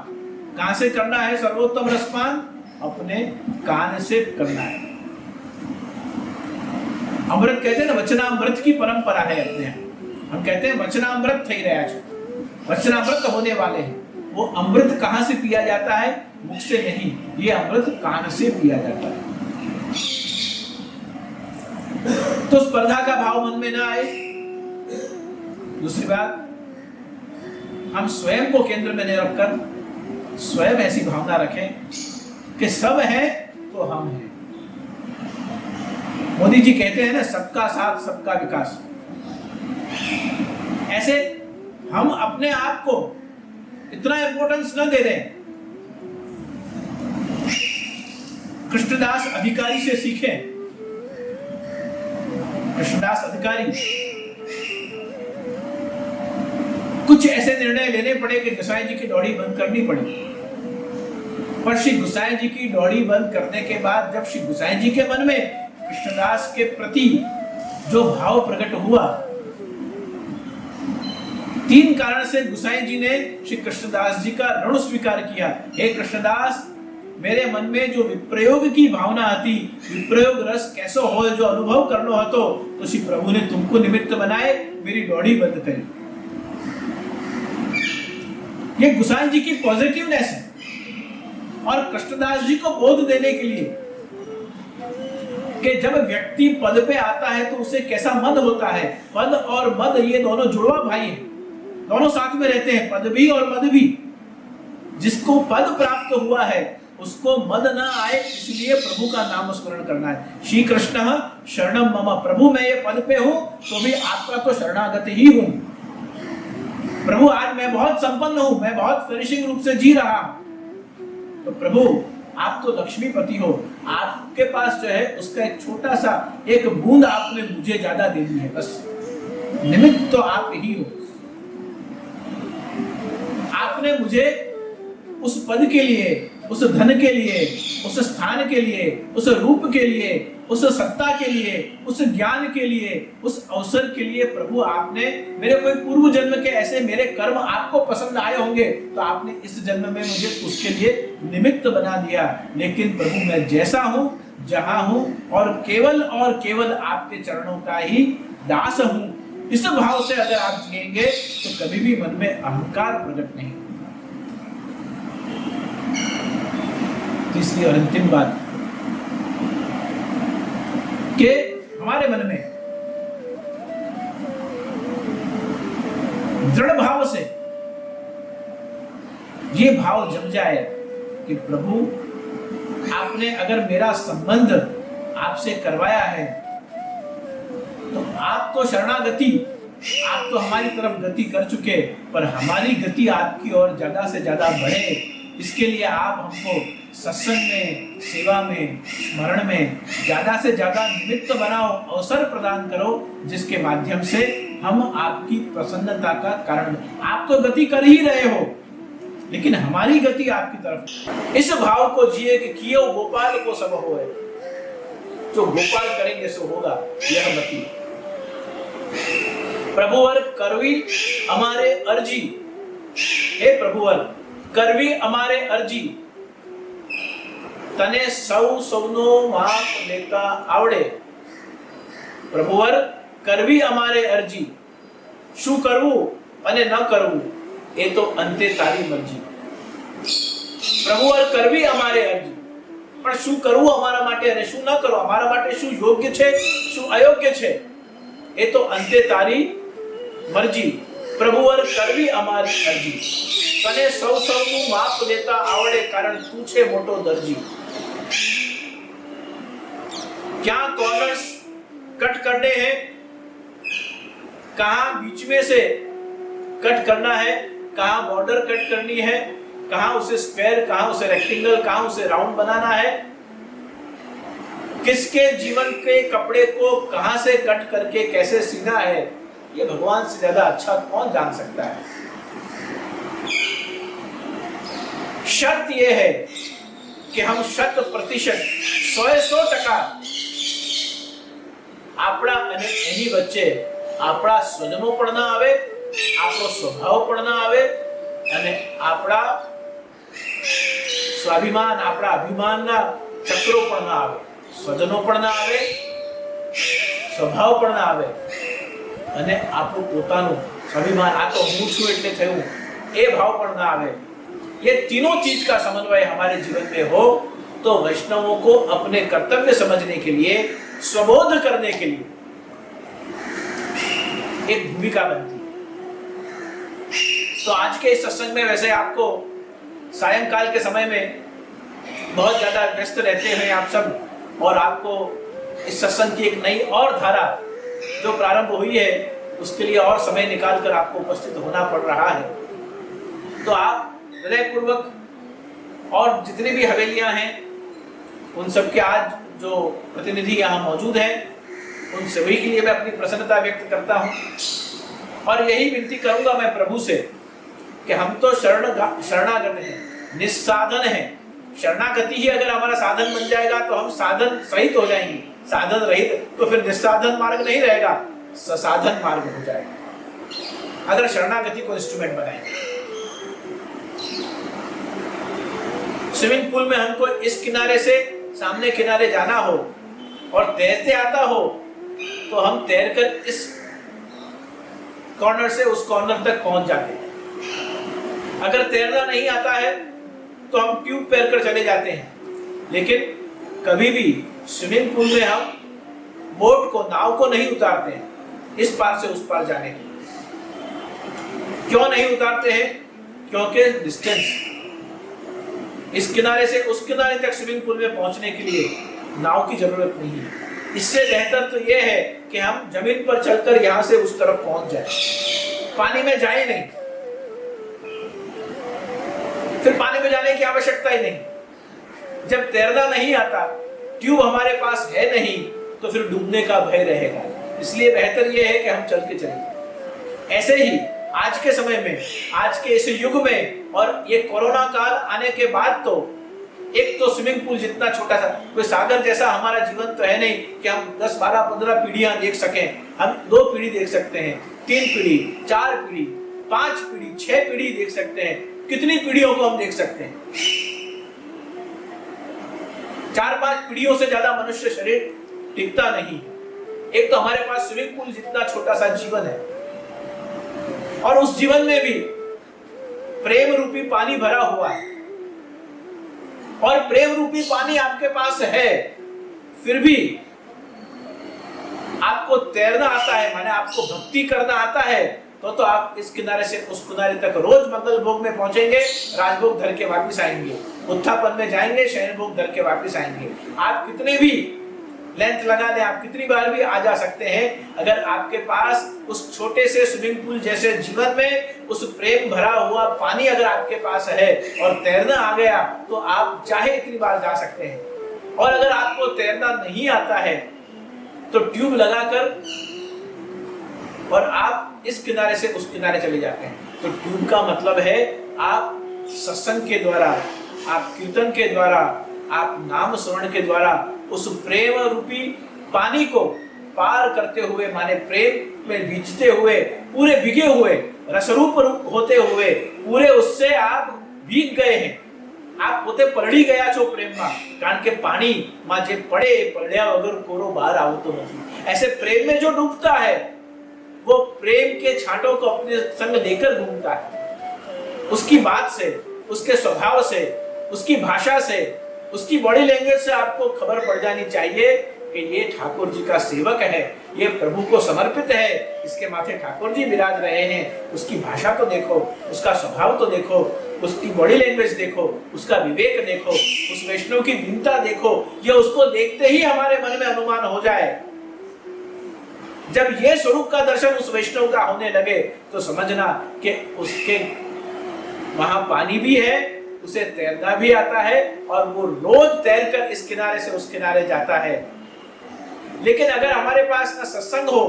कहां से करना है सर्वोत्तम रसपान? अपने कान से करना है। अमृत कहते हैं ना, वचनामृत की परंपरा है अपने यहाँ। हम कहते हैं वचनामृत થઈ રહ્યા છે, वचनामृत होने वाले हैं। वो अमृत कहां से पिया जाता है? मुख से नहीं, ये अमृत कान से पिया जाता है। तो स्पर्धा का भाव मन में ना आए। दूसरी बात, हम स्वयं को केंद्र में नहीं रखकर स्वयं ऐसी भावना रखें कि सब है तो हम हैं। मोदी जी कहते हैं ना, सबका साथ सबका विकास। ऐसे हम अपने आप को इतना इंपॉर्टेंस न दे दें। कृष्णदास अधिकारी से सीखें। कृष्णदास अधिकारी कुछ ऐसे निर्णय लेने पड़े कि गोसाई जी की डोरी बंद करनी पड़ी। पर श्री गोसाई जी की डोरी बंद करने के बाद जब श्री गोसाई जी के मन में कृष्णदास के प्रति जो भाव प्रकट हुआ, 3 कारण से गोसाई जी ने श्री कृष्णदास जी का ऋण स्वीकार किया। हे कृष्णदास, मेरे मन में जो विप्रयोग की भावना आती, विप्रयोग रस कैसो हो जो अनुभव करनो हतो, तो श्री प्रभु ने तुमको निमित्त बनाए, मेरी डोरी बंद करी। ये गोसाई जी की पॉजिटिवनेस है। और कृष्णदास जी को बोध देने के लिए कि जब व्यक्ति पद पे आता है तो उसे कैसा मद होता है। पद और मद ये दोनों जुड़वा भाई हैं, दोनों साथ में रहते हैं, पद भी और मद भी। जिसको पद प्राप्त हुआ है उसको मद ना आए, इसलिए प्रभु का नाम स्मरण करना है। श्री कृष्ण शरणम मम, प्रभु मैं ये पद पे हूं तो भी आपका तो शरणागत ही हूं। प्रभु आज मैं बहुत संपन्न हूं, मैं बहुत फ्लरिशिंग रूप से जी रहा हूं, तो प्रभु आप तो लक्ष्मीपति हो, आपके पास जो है उसका एक छोटा सा एक बूंद आपने मुझे ज्यादा दे दी है, बस निमित्त तो आप ही हो। आपने मुझे उस पद के लिए, उस धन के लिए, उस स्थान के लिए, उस रूप के लिए, उस सत्ता के लिए, उस ज्ञान के लिए, उस अवसर के लिए प्रभु आपने मेरे कोई पूर्व जन्म के ऐसे मेरे कर्म आपको पसंद आए होंगे तो आपने इस जन्म में मुझे उसके लिए निमित्त बना दिया। लेकिन प्रभु मैं जैसा हूं, जहां हूं और केवल आपके चरणों का ही दास हूं। इस भाव से अगर आप जिएंगे तो कभी भी मन में अहंकार प्रकट नहीं। तीसरी और अंतिम बात कि हमारे मन में दृढ़ भाव से ये भाव जम जाए कि प्रभु आपने अगर मेरा संबंध आपसे करवाया है तो आप तो शरणागति, आप तो हमारी तरफ गति कर चुके, पर हमारी गति आपकी ओर ज्यादा से ज्यादा बढ़े, इसके लिए आप हमको सत्संग में, सेवा में, स्मरण में ज्यादा से ज्यादा निमित्त बनाओ, अवसर प्रदान करो, जिसके माध्यम से हम आपकी प्रसन्नता का कारण। आप तो गति कर ही रहे हो, लेकिन हमारी गति आपकी तरफ। इस भाव को जिए कि कियो गोपाल को सब होए, जो गोपाल करेंगे सो होगा, यह मति। प्रभुवर करवी हमारे अर्जी, हे प्रभुवर करवी हमारे अर्जी, तने सौ सौनो माप लेता आवड़े। प्रभुवर करवी અમારે અરજી, શું કરવું અને ન કરવું એ તો અંતે તારી મરજી। પ્રભુવર કરવી અમારે અરજી, પણ શું કરવું અમારા માટે અને શું ન કરવું, અમારા માટે શું યોગ્ય છે શું અયોગ્ય છે એ તો અંતે તારી મરજી। પ્રભુવર કરવી અમારી અરજી, તને સૌ સૌનું માપ લેતા આવડે, કારણ તું છે મોટો દરજી। क्या कॉर्नर्स कट करने हैं, कहां बीच में से कट करना है, कहां बॉर्डर कट करनी है, कहां उसे स्क्वायर, कहां उसे रेक्टेंगल, कहां उसे राउंड बनाना है, किसके जीवन के कपड़े को कहां से कट करके कैसे सीना है, ये भगवान से ज्यादा अच्छा कौन जान सकता है। शर्त यह है कि हम 100% 100% આપણા અને એની વચ્ચે આપણા સ્વજનો પણ ના આવે, આપણો સ્વભાવ પણ ના આવે અને આપણા સ્વાભિમાન, આપણા અભિમાનના ચક્રો પણ ના આવે, સ્વજનો પણ ના આવે, સ્વભાવ પણ ના આવે અને આપણું પોતાનું સ્વાભિમાન, આ તો હું છું એટલે થયું, એ ભાવ પણ ના આવે। ये तीनों चीज का समन्वय हमारे जीवन में हो तो वैष्णवों को अपने कर्तव्य समझने के लिए, स्वबोध करने के लिए एक भूमिका बनती है। तो आज के इस सत्संग में वैसे आपको सायंकाल के समय में बहुत ज्यादा व्यस्त रहते हैं आप सब, और आपको इस सत्संग की एक नई और धारा जो प्रारंभ हुई है उसके लिए और समय निकाल कर आपको उपस्थित होना पड़ रहा है। तो आप हृदयपूर्वक, और जितनी भी हवेलियां हैं उन सबके आज जो प्रतिनिधि यहाँ मौजूद हैं उन सभी के लिए मैं अपनी प्रसन्नता व्यक्त करता हूँ और यही विनती करूंगा मैं प्रभु से कि हम तो शरणागत हैं, निस्साधन हैं। शरणागति ही अगर हमारा साधन बन जाएगा तो हम साधन सहित हो जाएंगे, साधन रहित तो फिर निस्साधन मार्ग नहीं रहेगा, ससाधन मार्ग हो जाएगा अगर शरणागति को इंस्ट्रूमेंट बनाएंगे। स्विमिंग पूल में हमको इस किनारे से सामने किनारे जाना हो और तैरते आता हो तो हम तैरकर इस कॉर्नर से उस कॉर्नर तक पहुंच जाते हैं। अगर तैरना नहीं आता है तो हम ट्यूब पैर कर चले जाते हैं, लेकिन कभी भी स्विमिंग पूल में हम बोट को, नाव को नहीं उतारते हैं इस पार से उस पार जाने के लिए। क्यों नहीं उतारते हैं? क्योंकि डिस्टेंस, इस किनारे से उस किनारे तक स्विमिंग पूल में पहुंचने के लिए नाव की जरूरत नहीं है। इससे बेहतर तो यह है कि हम जमीन पर चलकर यहां से उस तरफ पहुंच जाए, पानी में जाए नहीं, फिर पानी में जाने की आवश्यकता ही नहीं। जब तैरना नहीं आता, ट्यूब हमारे पास है नहीं, तो फिर डूबने का भय रहेगा। इसलिए बेहतर यह है कि हम चल के चलें। ऐसे ही आज के समय में, आज के इस युग में, और ये कोरोना काल आने के बाद तो एक तो स्विमिंग पूल जितना छोटा सा, कोई सागर जैसा हमारा जीवन तो है नहीं कि हम 10, 12, 15 पीढ़ियां देख सकें। हम 2 पीढ़ी देख सकते हैं, 3 पीढ़ी, 4 पीढ़ी, 5 पीढ़ी, 6 पीढ़ी देख सकते हैं। कितनी पीढ़ियों को हम देख सकते हैं? 4-5 पीढ़ियों से ज्यादा मनुष्य शरीर टिकता नहीं। एक तो हमारे पास स्विमिंग पूल जितना छोटा सा जीवन है और उस जीवन में भी प्रेम रूपी पानी भरा हुआ है, और प्रेम रूपी पानी आपके पास है, फिर भी आपको तैरना आता है, माने आपको भक्ति करना आता है, तो आप इस किनारे से उस किनारे तक रोज मंगल भोग में पहुंचेंगे, राजभोग धर के वापस आएंगे, उत्थापन में जाएंगे, शयन भोग धर के वापस आएंगे। आप कितने भी लेंथ लगा लें, आप कितनी बार भी आ जा सकते हैं। अगर आपके पास उस छोटे से स्विमिंग पूल जैसे जीवन में उस प्रेम भरा हुआ पानी अगर आपके पास है और तैरना आ गया तो आप चाहे इतनी बार जा सकते हैं। और अगर आपको तैरना नहीं आता है तो ट्यूब लगाकर और आप इस किनारे से उस किनारे चले जाते हैं। तो ट्यूब का मतलब है आप सत्संग के द्वारा, आप कीर्तन के द्वारा, आप नाम स्मरण के द्वारा उस प्रेम रूपी पानी को पार करते हुए, माने प्रेम में भीजते हुए, पूरे भीगे हुए, रसरूप होते हुए पूरे उससे आप भीग गए हैं। आप પોતે પલળી ગયા છો પ્રેમમાં, કારણ કે પાણી માં જે પડે પડ્યા વગર કોરો બહાર આવતો નથી। ऐसे प्रेम में जो डूबता है वो प्रेम के छांटों को अपने संग लेकर घूमता है। उसकी बात से, उसके स्वभाव से, उसकी भाषा से, उसकी बॉडी लैंग्वेज से आपको खबर पड़ जानी चाहिए कि ये ठाकुर जी का सेवक है, ये प्रभु को समर्पित है, इसके माथे ठाकुर जी विराज रहे हैं। उसकी भाषा तो देखो, उसका स्वभाव तो देखो, उसकी बॉडी लैंग्वेज देखो, उसका विवेक देखो, उस वैष्णव की दीनता देखो। ये उसको देखते ही हमारे मन में अनुमान हो जाए। जब ये स्वरूप का दर्शन उस वैष्णव का होने लगे तो समझना कि उसके वहां पानी भी है, उसे तैरना भी आता है और वो रोज तैरकर इस किनारे से उस किनारे जाता है। लेकिन अगर हमारे पास न सत्संग हो,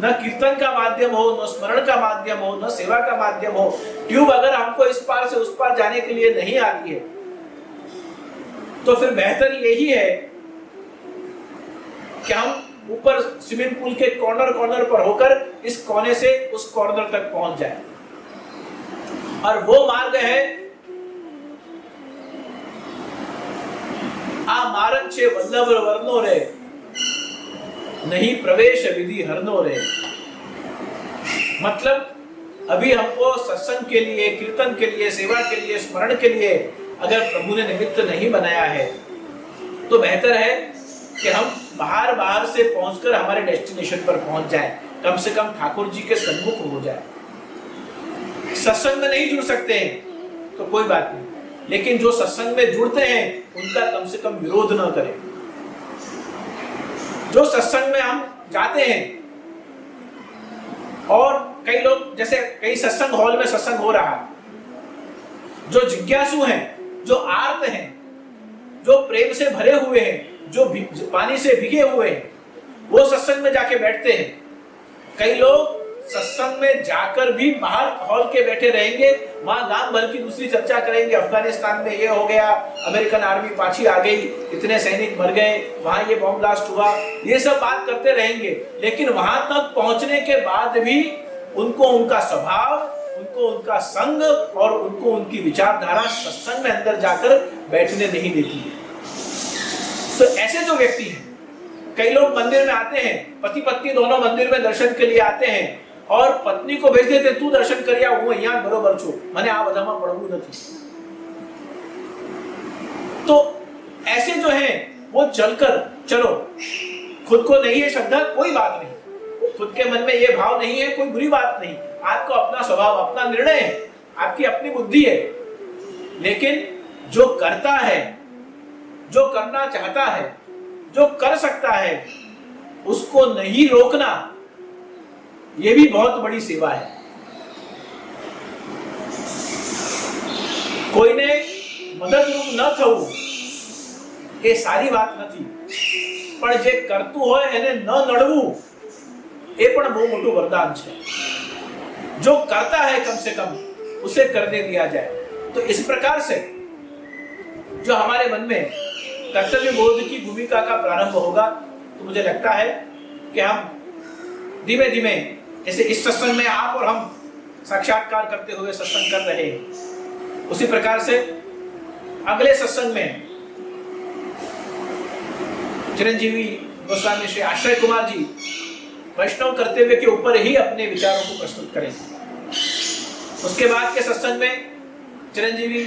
न कीर्तन का माध्यम हो, न स्मरण का माध्यम हो, न सेवा का माध्यम हो, ट्यूब अगर हमको इस पार से उस पार जाने के लिए नहीं आती है, तो फिर बेहतर यही है कि हम ऊपर स्विमिंग पूल के कॉर्नर कॉर्नर पर होकर इस कोने से उस कॉर्नर तक पहुंच जाए। और वो मार्ग है आ मार्ग छे वल्लभ वर्णो रे, नहीं प्रवेश विधि हरनो रे। मतलब अभी हमको सत्संग के लिए, कीर्तन के लिए, सेवा के लिए, स्मरण के लिए अगर प्रभु ने निमित्त नहीं बनाया है, तो बेहतर है कि हम बाहर से पहुंचकर हमारे डेस्टिनेशन पर पहुंच जाएं, कम से कम ठाकुर जी के सन्मुख हो जाए। सत्संग में नहीं जुड़ सकते हैं तो कोई बात नहीं, लेकिन जो सत्संग में जुड़ते हैं उनका कम से कम विरोध न करें। जो सत्संग में हम जाते हैं, और कई लोग, जैसे कई सत्संग हॉल में सत्संग हो रहा है, जो जिज्ञासु हैं, जो आर्त हैं, जो प्रेम से भरे हुए हैं, जो पानी से भीगे हुए हैं, वो सत्संग में जाके बैठते हैं। कई लोग सत्संग में जाकर भी बाहर हॉल के बैठे रहेंगे, वहां गांव भर की दूसरी चर्चा करेंगे, अफगानिस्तान में ये हो गया, अमेरिकन आर्मी पाछी आ गई, इतने सैनिक मर गए, वहां ये बॉम्ब ब्लास्ट हुआ, ये सब बात करते रहेंगे। लेकिन वहां तक पहुंचने के बाद भी उनको उनका स्वभाव, उनको उनका संग और उनको उनकी विचारधारा सत्संग में अंदर जाकर बैठने नहीं देती है। तो ऐसे जो व्यक्ति हैं, कई लोग मंदिर में आते हैं, पति पत्नी दोनों मंदिर में दर्शन के लिए आते हैं, और पत्नी को भेज देते, तू दर्शन करिया, હું અહીંયા બરોબર છું, મને આ બધામાં પડવું નથી। तो ऐसे जो हैं वो चलकर, चलो खुद को नहीं है श्रद्धा, कोई बात नहीं, खुद के मन में ये भाव नहीं है, कोई बुरी बात नहीं, आपको अपना स्वभाव, अपना निर्णय है, आपकी अपनी बुद्धि है। लेकिन जो करता है, जो करना चाहता है, जो कर सकता है, उसको नहीं रोकना, ये भी बहुत बड़ी सेवा है। કોઈને મદદરૂપ ન થવું એ સારી વાત નથી, પણ જે કરતું હોય એને ન નડવું એ પણ બહુ મોટું વરદાન છે। जो करता है कम से कम उसे करने दिया जाए। तो इस प्रकार से जो हमारे मन में कर्तव्य बोध की भूमिका का प्रारंभ होगा, तो मुझे लगता है कि हम धीमे धीमे, जैसे इस सत्संग में आप और हम साक्षात्कार करते हुए सत्संग कर रहे हैं, उसी प्रकार से अगले सत्संग में चिरंजीवी गोस्वामी श्री आश्रय कुमार जी वैष्णव कर्तव्य के ऊपर ही अपने विचारों को प्रस्तुत करेंगे। उसके बाद के सत्संग में चिरंजीवी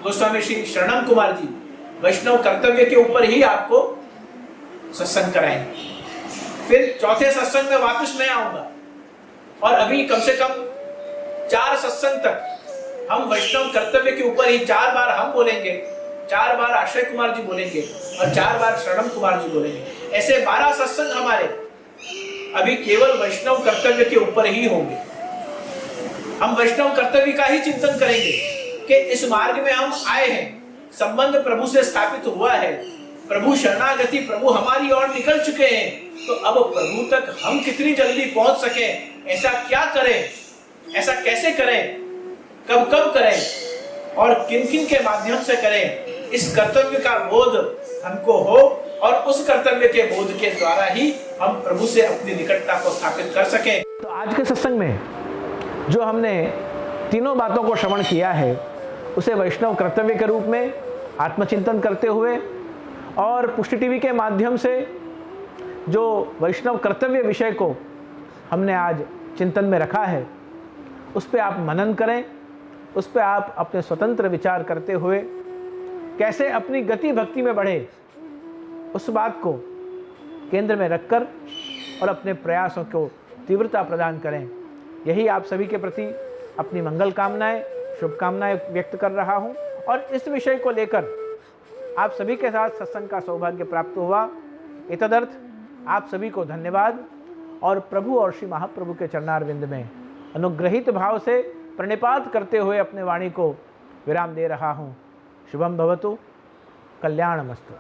गोस्वामी श्री शरणम कुमार जी वैष्णव कर्तव्य के ऊपर ही आपको सत्संग कराएंगे। फिर चौथे सत्संग में वापस मैं आऊंगा, और अभी कम से कम 4 सत्संग तक हम वैष्णव कर्तव्य के ऊपर ही 4 बार हम बोलेंगे, 4 बार आश्रय कुमार जी बोलेंगे और 4 बार शरणम कुमार जी बोलेंगे। ऐसे 12 सत्संग हमारे अभी केवल वैष्णव कर्तव्य के ऊपर ही होंगे। हम वैष्णव कर्तव्य का ही चिंतन करेंगे कि इस मार्ग में हम आए हैं, संबंध प्रभु से स्थापित हुआ है, प्रभु शरणागति, प्रभु हमारी ओर निकल चुके हैं, तो अब प्रभु तक हम कितनी जल्दी पहुंच सके, ऐसा क्या करें, ऐसा कैसे करें, कब कब करें और किन किन के माध्यम से करें, इस कर्तव्य का बोध हमको हो, और उस कर्तव्य के बोध के द्वारा ही हम प्रभु से अपनी निकटता को स्थापित कर सकें। तो आज के सत्संग में जो हमने तीनों बातों को श्रवण किया है, उसे वैष्णव कर्तव्य के रूप में आत्मचिंतन करते हुए और पुष्टि टीवी के माध्यम से जो वैष्णव कर्तव्य विषय को हमने आज चिंतन में रखा है, उस पर आप मनन करें, उस पर आप अपने स्वतंत्र विचार करते हुए कैसे अपनी गति भक्ति में बढ़े, उस बात को केंद्र में रखकर और अपने प्रयासों को तीव्रता प्रदान करें। यही आप सभी के प्रति अपनी मंगल कामनाएं, शुभकामनाएं व्यक्त कर रहा हूं, और इस विषय को लेकर आप सभी के साथ सत्संग का सौभाग्य प्राप्त हुआ। इतदर्थ आप सभी को धन्यवाद, और प्रभु और श्री महाप्रभु के चरणारविंद में अनुग्रहित भाव से प्रणिपात करते हुए अपने वाणी को विराम दे रहा हूँ। शुभम भवतु, कल्याणमस्तु।